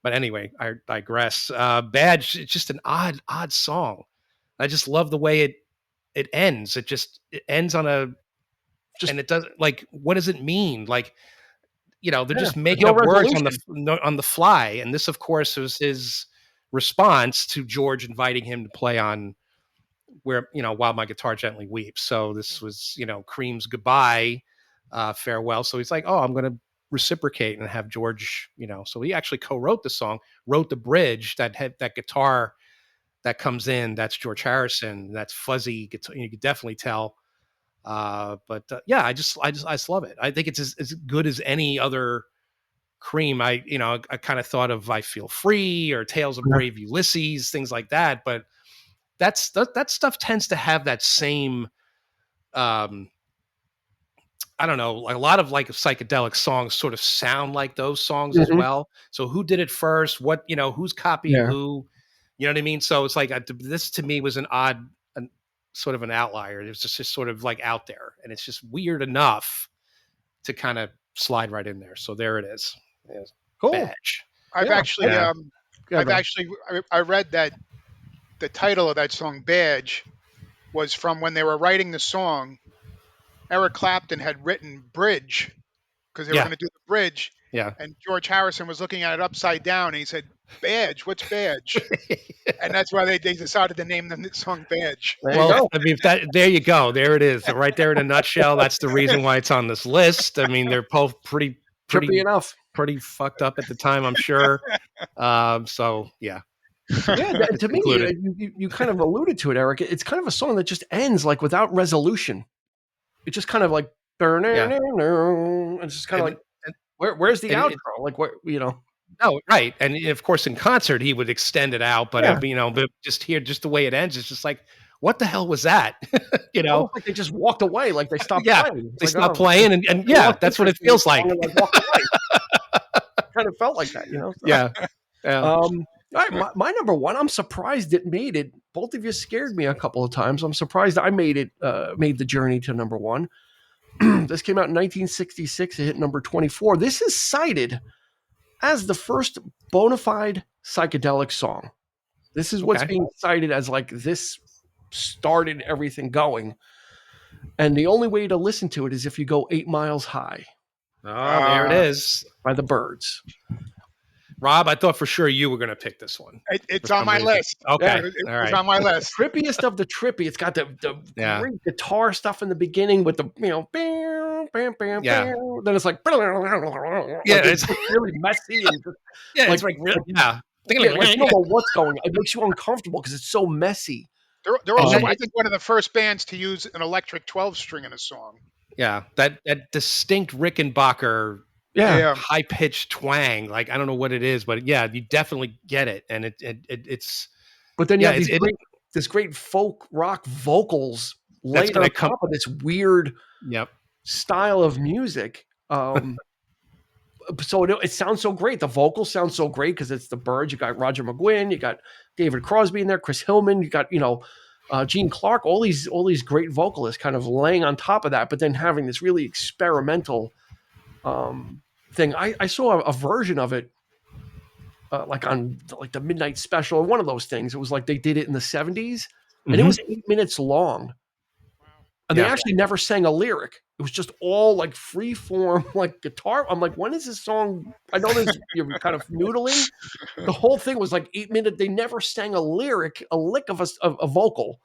But anyway, I digress. Badge, it's just an odd song. I just love the way it ends. It ends on and it does, like, what does it mean? Like, they're just making up words on the fly. And this, of course, was his response to George inviting him to play on While My Guitar Gently Weeps. So this was, Cream's goodbye, farewell. So he's like, oh, I'm going to reciprocate and have George, so he actually co-wrote the song, wrote the bridge, that guitar that comes in, that's George Harrison, that's fuzzy guitar. You could definitely tell. But I just love it. I think it's as good as any other Cream, I kind of thought of I Feel Free or Tales of Brave Ulysses, things like that. But that stuff tends to have that same, I don't know, like a lot of like psychedelic songs sort of sound like those songs as well. So who did it first? What, who's copying who? You know what I mean? So it's like this to me was an odd, sort of an outlier. It was just sort of like out there, and it's just weird enough to kind of slide right in there. So there it is. Cool. Badge. I've Yeah. actually, I read that the title of that song, Badge, was from when they were writing the song. Eric Clapton had written Bridge because they were going to do the bridge. Yeah. And George Harrison was looking at it upside down, and he said, "Badge, what's Badge?" And that's why they decided to name the song Badge. Well, I mean, there you go. There it is. Right there in a nutshell. That's the reason why it's on this list. I mean, they're both pretty enough. Pretty fucked up at the time, I'm sure. So yeah. Yeah, to me, you kind of alluded to it, Eric. It's kind of a song that just ends like without resolution. It just kind of like, it's just kind of like, where's the outro? Like, what, Oh, right. And of course, in concert, he would extend it out. But, but just the way it ends, it's just like, what the hell was that? Almost like they just walked away, like they stopped playing. They stopped playing. And that's what it feels like. Kind of felt like that, So. Yeah. All right, my number one, I'm surprised it made it. Both of you scared me a couple of times. I'm surprised I made the journey to number one. This came out in 1966. It hit number 24. This is cited as the first bona fide psychedelic song. This is what's being cited as like this started everything going. And the only way to listen to it is if you go 8 Miles High. Oh, there it is. By the Byrds. Rob, I thought for sure you were going to pick this one. It's on my list. Okay. It's on my list. Trippiest of the trippy. It's got the great guitar stuff in the beginning with the, bam, bam, bam, bam. Then it's like, it's really messy. And it's like, really, you don't know what's going on. It makes you uncomfortable because it's so messy. They're also, I think, one of the first bands to use an electric 12-string in a song. Yeah, that distinct Rickenbacker, high-pitched twang. Like, I don't know what it is, but you definitely get it, and it's. But then you have this great folk rock vocals laid on top of this weird style of music. So it sounds so great. The vocals sound so great because it's the Byrds. You got Roger McGuinn, you got David Crosby in there, Chris Hillman, you got Gene Clark, all these great vocalists kind of laying on top of that, but then having this really experimental thing. I saw a version of it like on like the Midnight Special or one of those things. It was like they did it in the 70s, and it was 8 minutes long. And they actually never sang a lyric. It was just all like free form, like guitar. I'm like, when is this song? I know you're kind of noodling. The whole thing was like 8 minutes. They never sang a lyric, a lick of a vocal.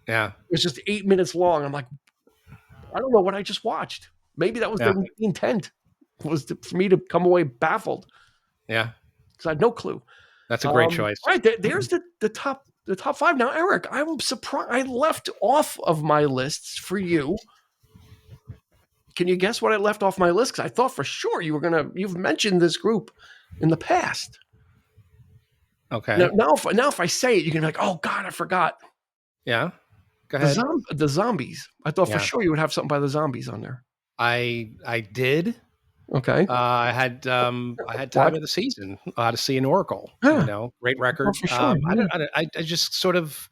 Yeah. It was just 8 minutes long. I'm like, I don't know what I just watched. Maybe that was the intent, was for me to come away baffled. Yeah. Because I had no clue. That's a great choice. Right. There's the top five. Now, Eric, I'm surprised. I left off of my lists for you. Can you guess what I left off my list? Because I thought for sure you've mentioned this group in the past. Okay. Now if I say it, you can be like, oh God, I forgot. Yeah. Go ahead. The Zombies. I thought for sure you would have something by the Zombies on there. I did. Okay. I had Time of the Season, Odyssey and Oracle. Great record. For sure. I just sort of,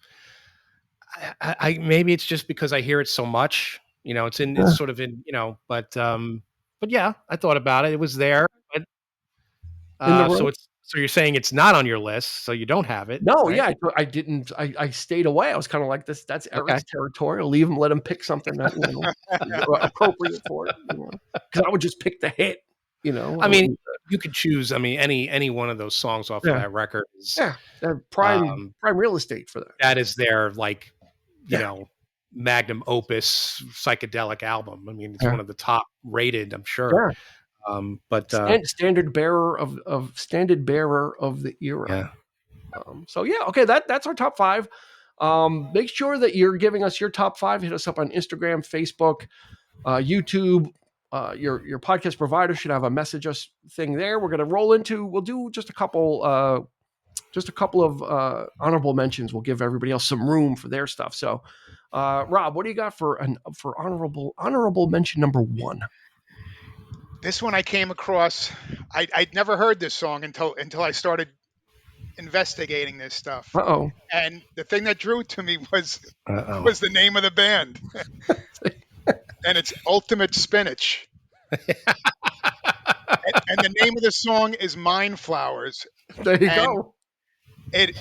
I maybe it's just because I hear it so much. It's sort of in, but yeah, I thought about it. It was there. But, so you're saying it's not on your list, so you don't have it. No, right? I didn't. I stayed away. I was kind of like this. That's Eric's territory. I'll leave him. Let him pick something that appropriate for it. Because I would just pick the hit. I mean, you could choose. I mean, any one of those songs off of that record is prime real estate for that. That is their magnum opus psychedelic album. I mean, it's one of the top rated, I'm sure. But standard bearer of the era. Okay, that's our top five. Make sure that you're giving us your top five. Hit us up on Instagram, Facebook, YouTube, your podcast provider should have a message us thing there. We're gonna roll into. We'll do just a couple of honorable mentions. We'll give everybody else some room for their stuff. So, Rob, what do you got for honorable mention number 1? This one I came across. I'd never heard this song until I started investigating this stuff. Uh-oh. And the thing that drew it to me was the name of the band, and it's Ultimate Spinach. and the name of the song is Mind Flowers. There you go. It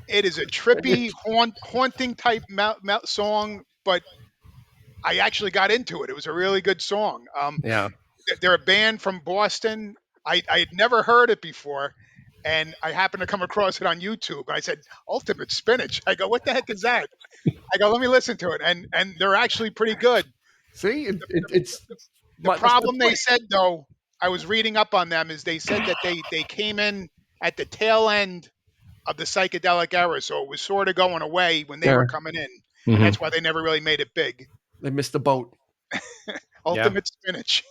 is a trippy, haunting type song, but I actually got into it. It was a really good song. Yeah. They're a band from Boston. I had never heard it before, and I happened to come across it on YouTube. I said, Ultimate Spinach. I go, what the heck is that? I go, let me listen to it. And they're actually pretty good. See, it's the problem they said, though, I was reading up on them, is they said that they came in at the tail end of the psychedelic era, so it was sort of going away when they were coming in. Mm-hmm. And that's why they never really made it big. They missed the boat. Ultimate Spinach.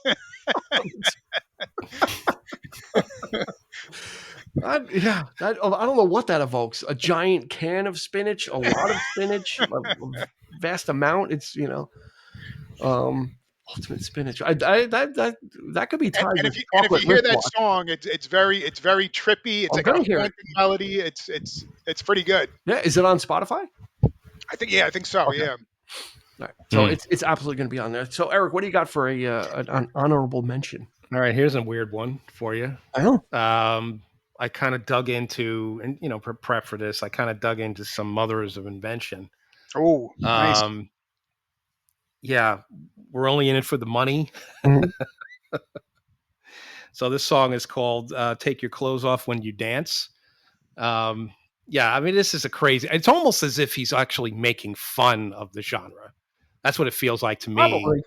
I don't know what that evokes. A giant can of spinach, a lot of spinach, a vast amount. It's Ultimate Spinach. That could be tied. And if you hear that song, it's very trippy. It's like a haunting melody. It's pretty good. Yeah, is it on Spotify? I think so. Okay. Yeah. All right. So it's absolutely going to be on there. So Eric, what do you got for an honorable mention? All right, here's a weird one for you. I kind of dug into, and prep for this, I kind of dug into some mothers of invention. Oh, nice. Yeah, we're only in it for the money. Mm-hmm. So this song is called "Take Your Clothes Off When You Dance." Yeah, I mean, this is it's almost as if he's actually making fun of the genre. That's what it feels like to me. Probably.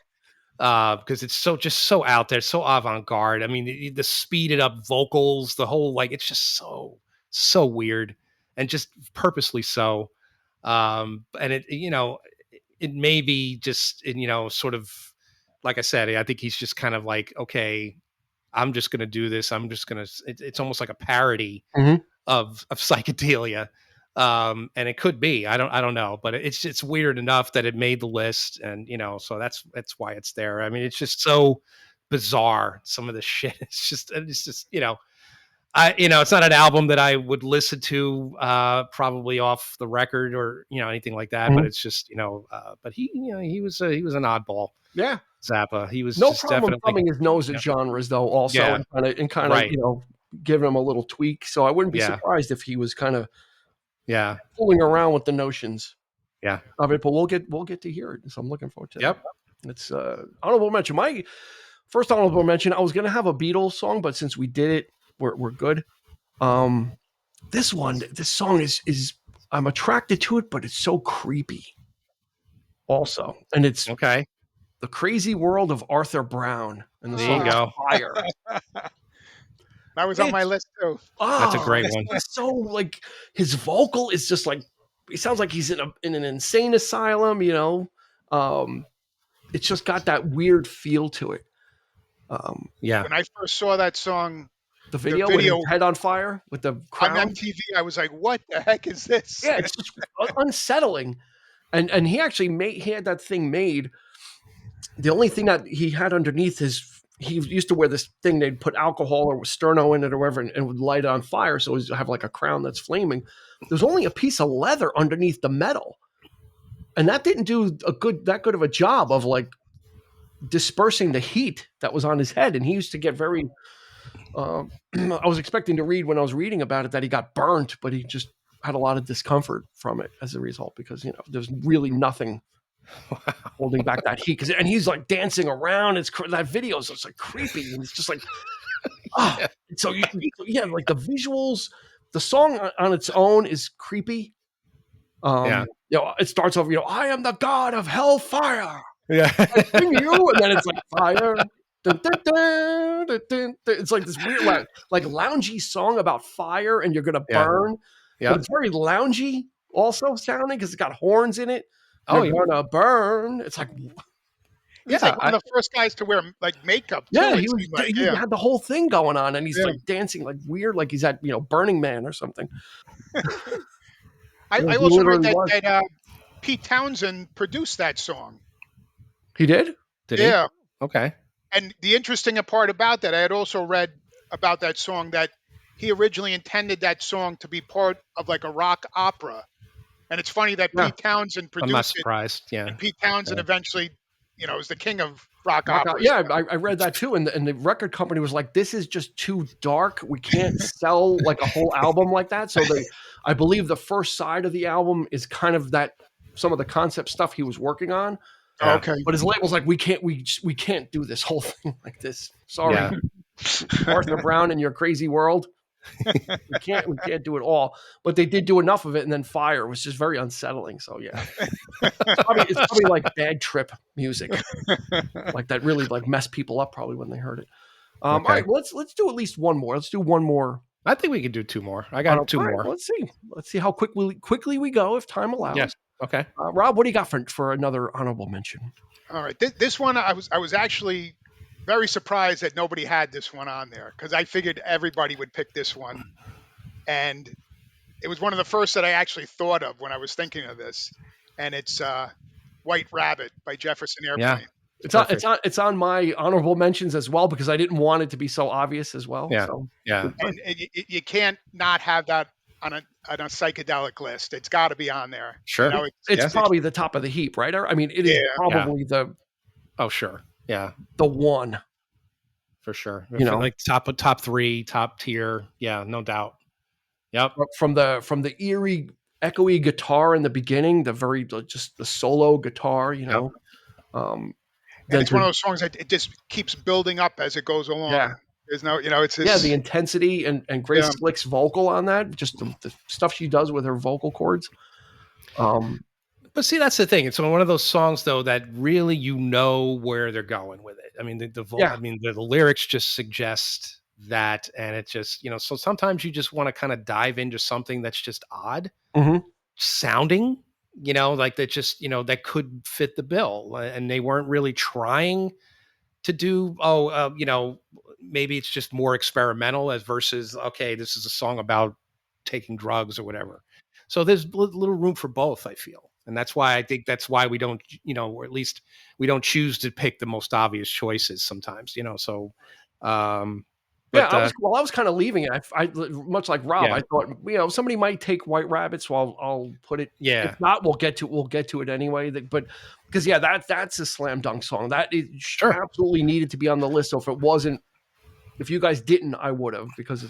Because it's just so out there, so avant-garde. I mean, the speeded up vocals, the whole, it's just so weird, and just purposely so. And it may be just, sort of, like I said, I think he's just kind of like, okay, I'm just going to do this. It's almost like a parody of psychedelia. And it could be, I don't know, but it's weird enough that it made the list, and so that's why it's there. I mean, it's just so bizarre, some of the shit. It's just it's not an album that I would listen to probably off the record or anything like that, but it's just but he was an oddball. Yeah, Zappa, he was no just problem definitely thumbing his nose at genres though, also, and kind of giving him a little tweak. So I wouldn't be surprised if he was kind of fooling around with the notions of it, but we'll get to hear it, so I'm looking forward to it. It's honorable mention. My first honorable mention, I was gonna have a Beatles song, but since we did it, we're good. This song is I'm attracted to it, but it's so creepy also, and it's The Crazy World of Arthur Brown, and the song is Fire. That was on my list too. That's a great one. It's so his vocal is just he sounds like he's in an insane asylum. It's just got that weird feel to it. When I first saw that song, the video with his head on fire with the crown on MTV, I was like, "What the heck is this?" Yeah, it's just unsettling. And he actually had that thing made. The only thing that he had underneath he used to wear this thing, they'd put alcohol or sterno in it or whatever, and would light it on fire. So he'd have like a crown that's flaming. There's only a piece of leather underneath the metal. And that didn't do that good of a job of dispersing the heat that was on his head. And he used to get very, I was expecting to read when I was reading about it that he got burnt, but he just had a lot of discomfort from it as a result, because, there's really nothing holding back that heat. And he's dancing around. That video is just creepy. And it's just so the visuals, the song on its own is creepy. It starts off, I am the god of hellfire. Yeah. And then it's fire. Dun, dun, dun, dun, dun, dun. It's this weird, loungy song about fire and you're gonna burn. Yeah. But it's very loungy also sounding because it's got horns in it. You're gonna burn. It's He's Yeah, like one of the first guys to wear like makeup Yeah, too. he It was. seemed like, He had the whole thing going on, and he's yeah. like dancing like weird, like he's at Burning Man or something. I He also read literally was. that Pete Townsend produced that song. He did. did he? Yeah, Okay. and the interesting part about that, I had also read about that song that he originally intended that song to be part of like a rock opera. And it's funny that Yeah. Pete Townsend I'm not produced it, surprised. and Yeah. Pete Townsend Yeah. eventually, is the king of rock Rock out. operas. Yeah, I read that too, and the record company was like, "This is just too dark. We can't sell like a whole album like that." So I believe the first side of the album is kind of that some of the concept stuff he was working on. Yeah. Okay. But his label's like, we can't do this whole thing like this. Sorry, Yeah. Arthur Brown and your crazy world. We can't do it all. But they did do enough of it, and then Fire was just very unsettling. So yeah, it's probably like bad trip music, like that really like messed people up probably when they heard it. All Okay. right, well, let's do at least one more. Let's do one more. I think we could do two more. I got two All right, more. let's see. Let's see how quickly we go if time allows. Yes. Okay. Rob, what do you got for another honorable mention? All right. This one, I was actually very surprised that nobody had this one on there because I figured everybody would pick this one, and it was one of the first that I actually thought of when I was thinking of this, and it's "White Rabbit" by Jefferson Airplane. Yeah. It's on my honorable mentions as well because I didn't want it to be so obvious as well. Yeah. So. Yeah. And you can't not have that on a psychedelic list. It's got to be on there. Sure. It's probably the top of the heap, right? I mean, it is probably Oh, sure. Yeah. the one. For sure. Like top three, top tier. Yeah, no doubt. Yep. From the eerie, echoey guitar in the beginning, just the solo guitar, Yep. And it's one of those songs that it just keeps building up as it goes along. Yeah. There's no, it's just, the intensity and Grace Slick's vocal on that, just the stuff she does with her vocal cords. But see, that's the thing. It's one of those songs, though, that really where they're going with it. I mean, the lyrics just suggest that, and it just so sometimes you just want to kind of dive into something that's just odd sounding, like that just that could fit the bill, and they weren't really trying to do maybe it's just more experimental as versus okay, this is a song about taking drugs or whatever. So there's little room for both, I feel. And that's why I think we don't, or at least we don't choose to pick the most obvious choices sometimes, so. I was kind of leaving it. I much like Rob, I thought, somebody might take White Rabbit, so I'll put it. Yeah. If not, we'll get to it anyway. But because that's a slam dunk song. That is absolutely needed to be on the list. So if you guys didn't, I would have, because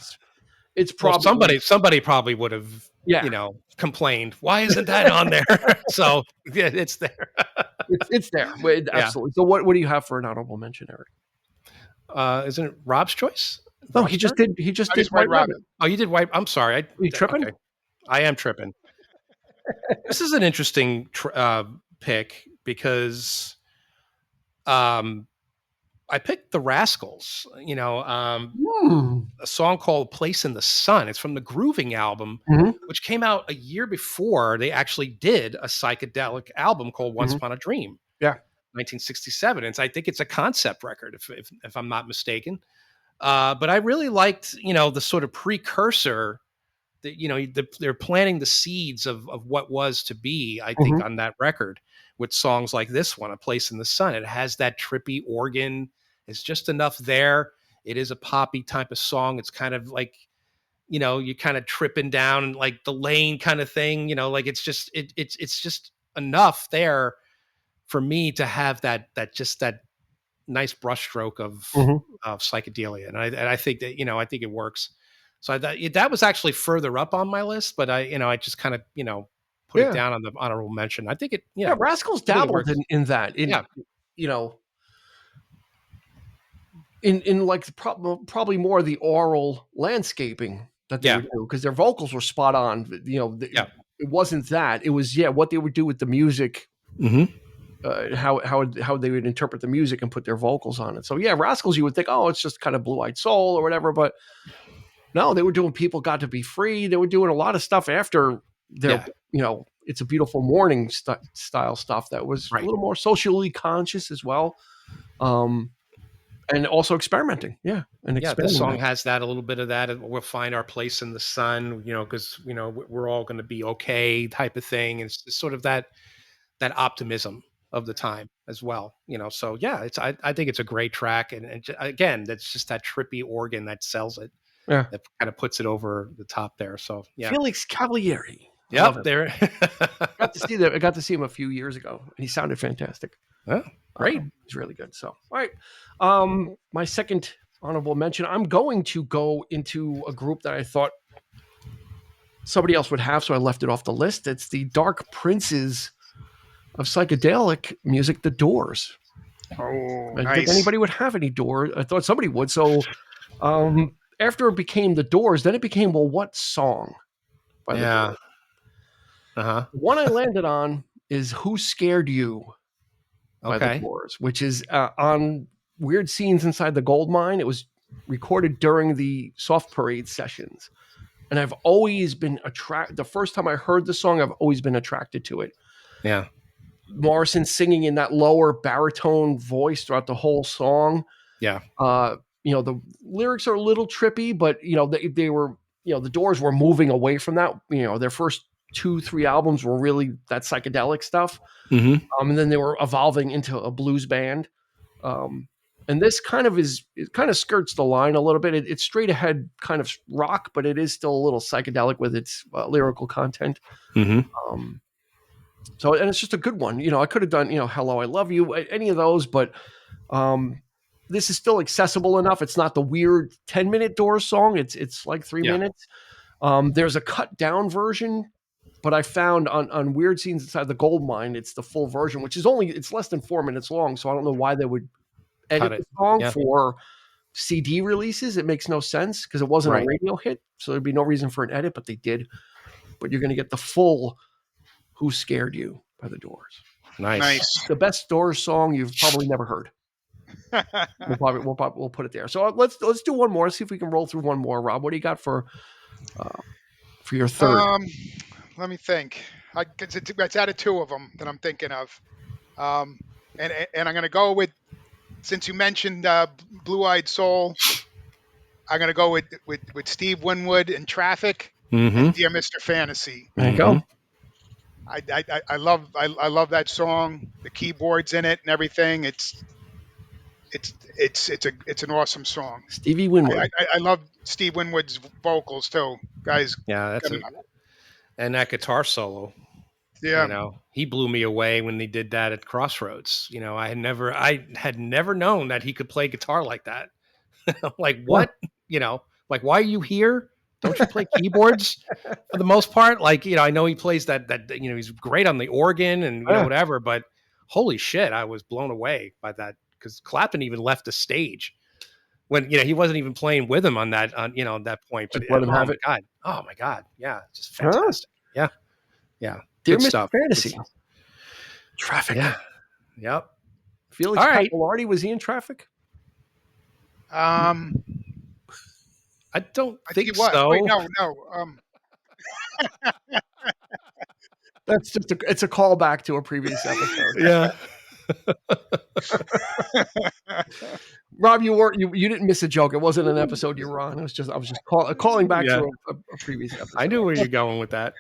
it's probably somebody probably would have complained, why isn't that on there? So yeah, it's there. it's there. Absolutely. So what do you have for an honorable mention, Eric? Isn't it Rob's choice? No, he just did White Rabbit. Oh, you did White. I'm sorry. Are you tripping? Okay. I am tripping. This is an interesting pick because I picked the Rascals, a song called Place in the Sun. It's from the Grooving album, which came out a year before they actually did a psychedelic album called Once Upon a Dream. Yeah. 1967. And I think it's a concept record, if I'm not mistaken. But I really liked, the sort of precursor that, they're planting the seeds of what was to be, I think, on that record with songs like this one, A Place in the Sun. It has that trippy organ. It's just enough there. It is a poppy type of song. It's kind of like, you're kind of tripping down like the lane kind of thing, like it's just enough there for me to have that nice brushstroke of psychedelia. And I think that, I think it works. So that was actually further up on my list, but I just kind of, put it down on the honorable mention. I think it, Rascals dabbled in that, in like probably more of the oral landscaping that they would do, because their vocals were spot on. It wasn't that. It was what they would do with the music, how they would interpret the music and put their vocals on it. So Rascals, you would think, oh, it's just kind of Blue Eyed Soul or whatever, but no, they were doing People Got to Be Free. They were doing a lot of stuff after their It's a Beautiful Morning style stuff that was a little more socially conscious as well. And also experimenting. Yeah. And this song has that, a little bit of that. We'll find our place in the sun, because, we're all going to be okay type of thing. And it's sort of that optimism of the time as well, So yeah, I think it's a great track. And again, that's just that trippy organ that sells it. Yeah. That kind of puts it over the top there. So yeah. Felix Cavalieri. Yep. There. I got to see him a few years ago and he sounded fantastic. Oh, great. He's really good. So, all right. My second honorable mention, I'm going to go into a group that I thought somebody else would have, so I left it off the list. It's the Dark Princes of psychedelic music, The Doors. Oh, I nice. didn't think anybody would have any Doors. I thought somebody would. So, after it became The Doors, then it became, well, what song by The Doors? The one I landed on is Who Scared You by The Doors, which is on Weird Scenes Inside the Gold Mine. It was recorded during the Soft Parade sessions. And I've always been attracted. The first time I heard the song, I've always been attracted to it. Yeah. Morrison singing in that lower baritone voice throughout the whole song. Yeah. The lyrics are a little trippy, but they were, the Doors were moving away from that. Their first 2-3 albums were really that psychedelic stuff. Mm-hmm. And then they were evolving into a blues band. And this kind of skirts the line a little bit. It's straight ahead kind of rock, but it is still a little psychedelic with its lyrical content. Mm-hmm. And it's just a good one. I could have done, Hello, I Love You, any of those, but this is still accessible enough. It's not the weird 10-minute Doors song. It's like 3 minutes. There's a cut down version, but I found on Weird Scenes Inside the Gold Mine, it's the full version, which is it's less than 4 minutes long. So I don't know why they would edit the song for CD releases. It makes no sense because it wasn't a radio hit. So there'd be no reason for an edit, but they did. But you're going to get the full Who Scared You by The Doors. Nice. The best Doors song you've probably never heard. We'll put it there. So let's do one more. Let's see if we can roll through one more. Rob, what do you got for your third? Let me think. It's out of 2 of them that I'm thinking of. And I'm going to go with, since you mentioned Blue Eyed Soul, I'm going to go with Steve Winwood and Traffic, and Dear Mr. Fantasy. There you go. I love that song. The keyboards in it and everything. It's an awesome song. Stevie Winwood. I love Steve Winwood's vocals too, guys. Yeah, and that guitar solo. Yeah, he blew me away when he did that at Crossroads. I had never known that he cocould play guitar like that. Like what? Like why are you here? Don't you play keyboards for the most part? Like, I know he plays that he's great on the organ and whatever, but holy shit, I was blown away by that because Clapton even left the stage when he wasn't even playing with him on that that point. But let him have it. Oh my God, yeah, just fantastic. Yeah. Dear Good Mr. stuff. Fantasy. Traffic. Yeah. Yep. Felix Pappalardi, was he in Traffic? I don't think it was. so. Wait, no. That's just it's a callback to a previous episode. Yeah. Rob, you didn't miss a joke. It wasn't an episode you were on. I was just calling back to a previous episode. I knew where you're going with that.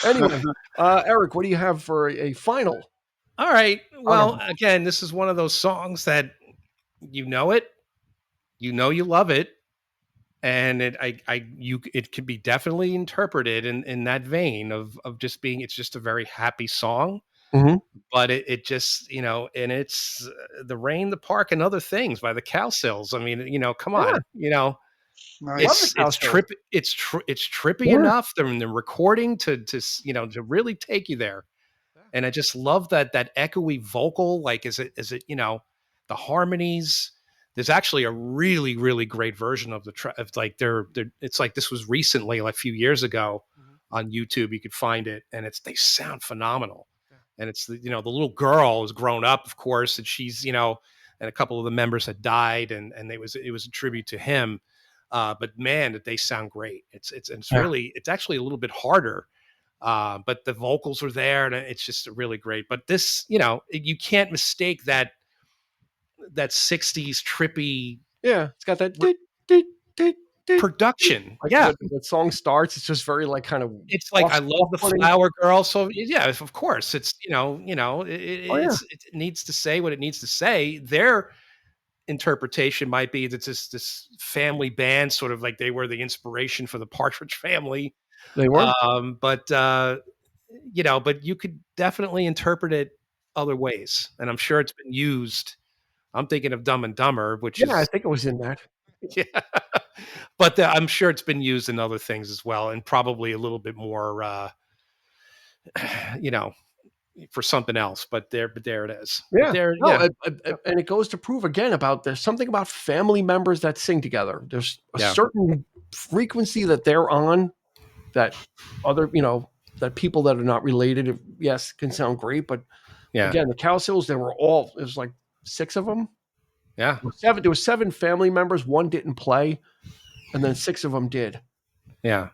Anyway, Eric, what do you have for a final? All right. Well, again, this is one of those songs that you love it, and it can be definitely interpreted in that vein of just being. It's just a very happy song. Mm-hmm. But it just, and it's The Rain, the Park, and Other Things by the Cowsills. I mean, come on, Nice. it's trippy. It's trippy enough. They're in the recording to really take you there. And I just love that echoey vocal. Like, is it the harmonies? There's actually a really, really great version of it's like this was recently, like a few years ago on YouTube. You could find it, and they sound phenomenal. And it's the little girl has grown up, of course, and she's, and a couple of the members had died, and it was a tribute to him. But man, that they sound great. It's really, it's actually a little bit harder. But the vocals are there, and it's just really great. But this, you can't mistake that 60s trippy. Yeah, it's got that production. Like Yeah, when the song starts, it's just very like kind of. it's like I love the Flower Girl. So yeah, of course, it's it needs to say what it needs to say. Their interpretation might be that this family band, sort of like they were the inspiration for the Partridge Family. They were, but you could definitely interpret it other ways, and I'm sure it's been used. I'm thinking of Dumb and Dumber, which is I think it was in that. Yeah, but I'm sure it's been used in other things as well, and probably a little bit more, for something else. But there it is. Yeah, and it goes to prove again about there's something about family members that sing together. There's a certain frequency that they're on that other, that people that are not related, yes, can sound great. But again, the Cowsills, it was like 6 of them. Yeah, there were 7 family members. 1 didn't play, and then 6 of them did. Yeah.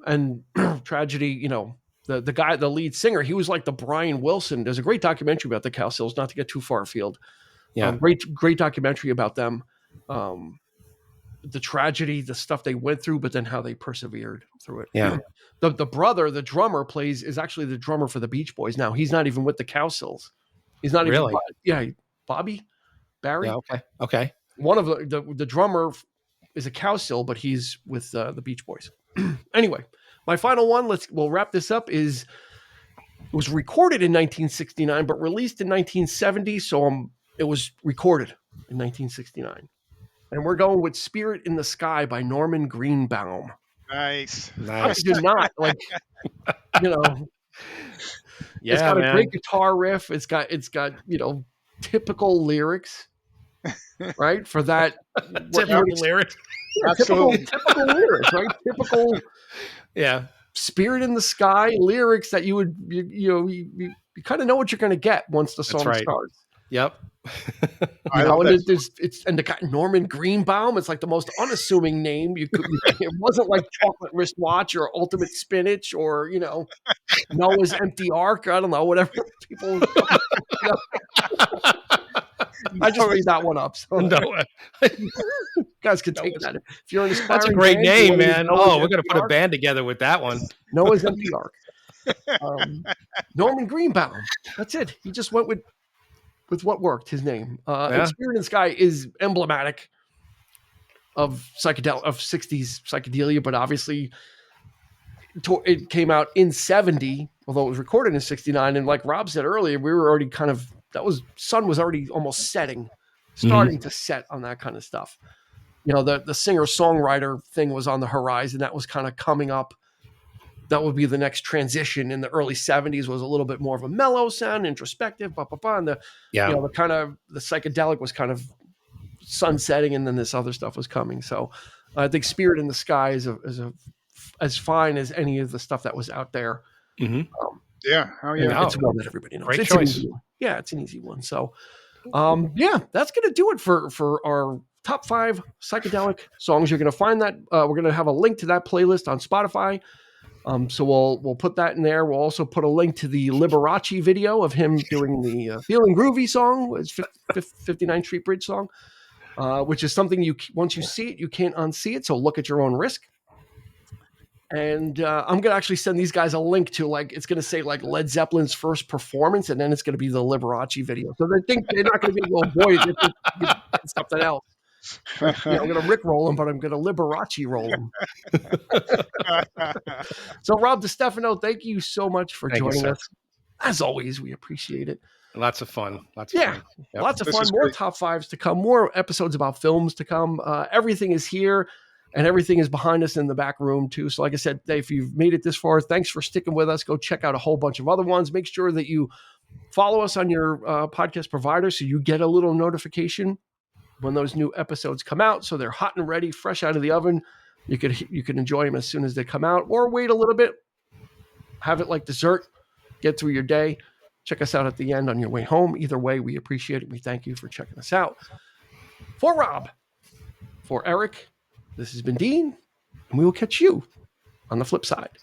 And tragedy. The guy, the lead singer, he was like the Brian Wilson. There's a great documentary about the Cowsills, not to get too far afield. Yeah, great documentary about them. The tragedy, the stuff they went through, but then how they persevered through it. Yeah. The brother, the drummer, is actually the drummer for the Beach Boys now. He's not even with the Cowsills. He's not really. Bobby Barry. Yeah, okay. One of the drummer is a Cowsill, but he's with the Beach Boys. Anyway, my final one. We'll wrap this up. It was recorded in 1969, but released in 1970. So it was recorded in 1969, and we're going with "Spirit in the Sky" by Norman Greenbaum. Nice. How could you not like? It's got a great guitar riff. It's got typical lyrics, right? For that, typical lyrics. Typical lyrics, right? Typical, Spirit in the Sky lyrics that you would you kind of know what you're going to get once the song starts. Yep. And the guy Norman Greenbaum. It's like the most unassuming name you could. It wasn't like Chocolate Wristwatch or Ultimate Spinach or Noah's Empty Ark. I don't know, whatever people. I just made that one up. So you guys can take that. If you're an aspiring, that's a great name, man. We're gonna put a band together with that one. Noah's Empty Ark. Norman Greenbaum. That's it. He just went with what worked. His name. And Spirit in the Sky is emblematic of 60s psychedelia, but obviously it came out in 70, although it was recorded in 69. And like Rob said earlier, we were already sun was already almost starting to set on that kind of stuff. The singer-songwriter thing was on the horizon. That was kind of coming up. That would be the next transition. In the early 70s was a little bit more of a mellow sound, introspective, and the kind of the psychedelic was kind of sunsetting, and then this other stuff was coming. So I think Spirit in the Sky is as fine as any of the stuff that was out there. Mm-hmm. It's one that everybody knows. Great choice. It's an easy one. So that's gonna do it for our top 5 psychedelic songs. You're gonna find that we're gonna have a link to that playlist on Spotify. So we'll put that in there. We'll also put a link to the Liberace video of him doing the Feeling Groovy song, it's 59th Street Bridge song, which is something once you see it, you can't unsee it. So look at your own risk. And I'm going to actually send these guys a link to it's going to say Led Zeppelin's first performance, and then it's going to be the Liberace video. So they think they're not going to be able to avoid it. They think it's something else. I'm going to Rickroll them, but I'm going to Liberace roll them. So, Rob DeStefano, thank you so much for joining us. As always, we appreciate it. Lots of fun. Lots of fun. More top 5s to come. More episodes about films to come. Everything is here, and everything is behind us in the back room too. So, like I said, if you've made it this far, thanks for sticking with us. Go check out a whole bunch of other ones. Make sure that you follow us on your podcast provider so you get a little notification when those new episodes come out, so they're hot and ready, fresh out of the oven. You can enjoy them as soon as they come out, or wait a little bit, have it like dessert, get through your day. Check us out at the end on your way home. Either way, we appreciate it. We thank you for checking us out. For Rob, for Eric, This has been Dean, and we will catch you on the flip side.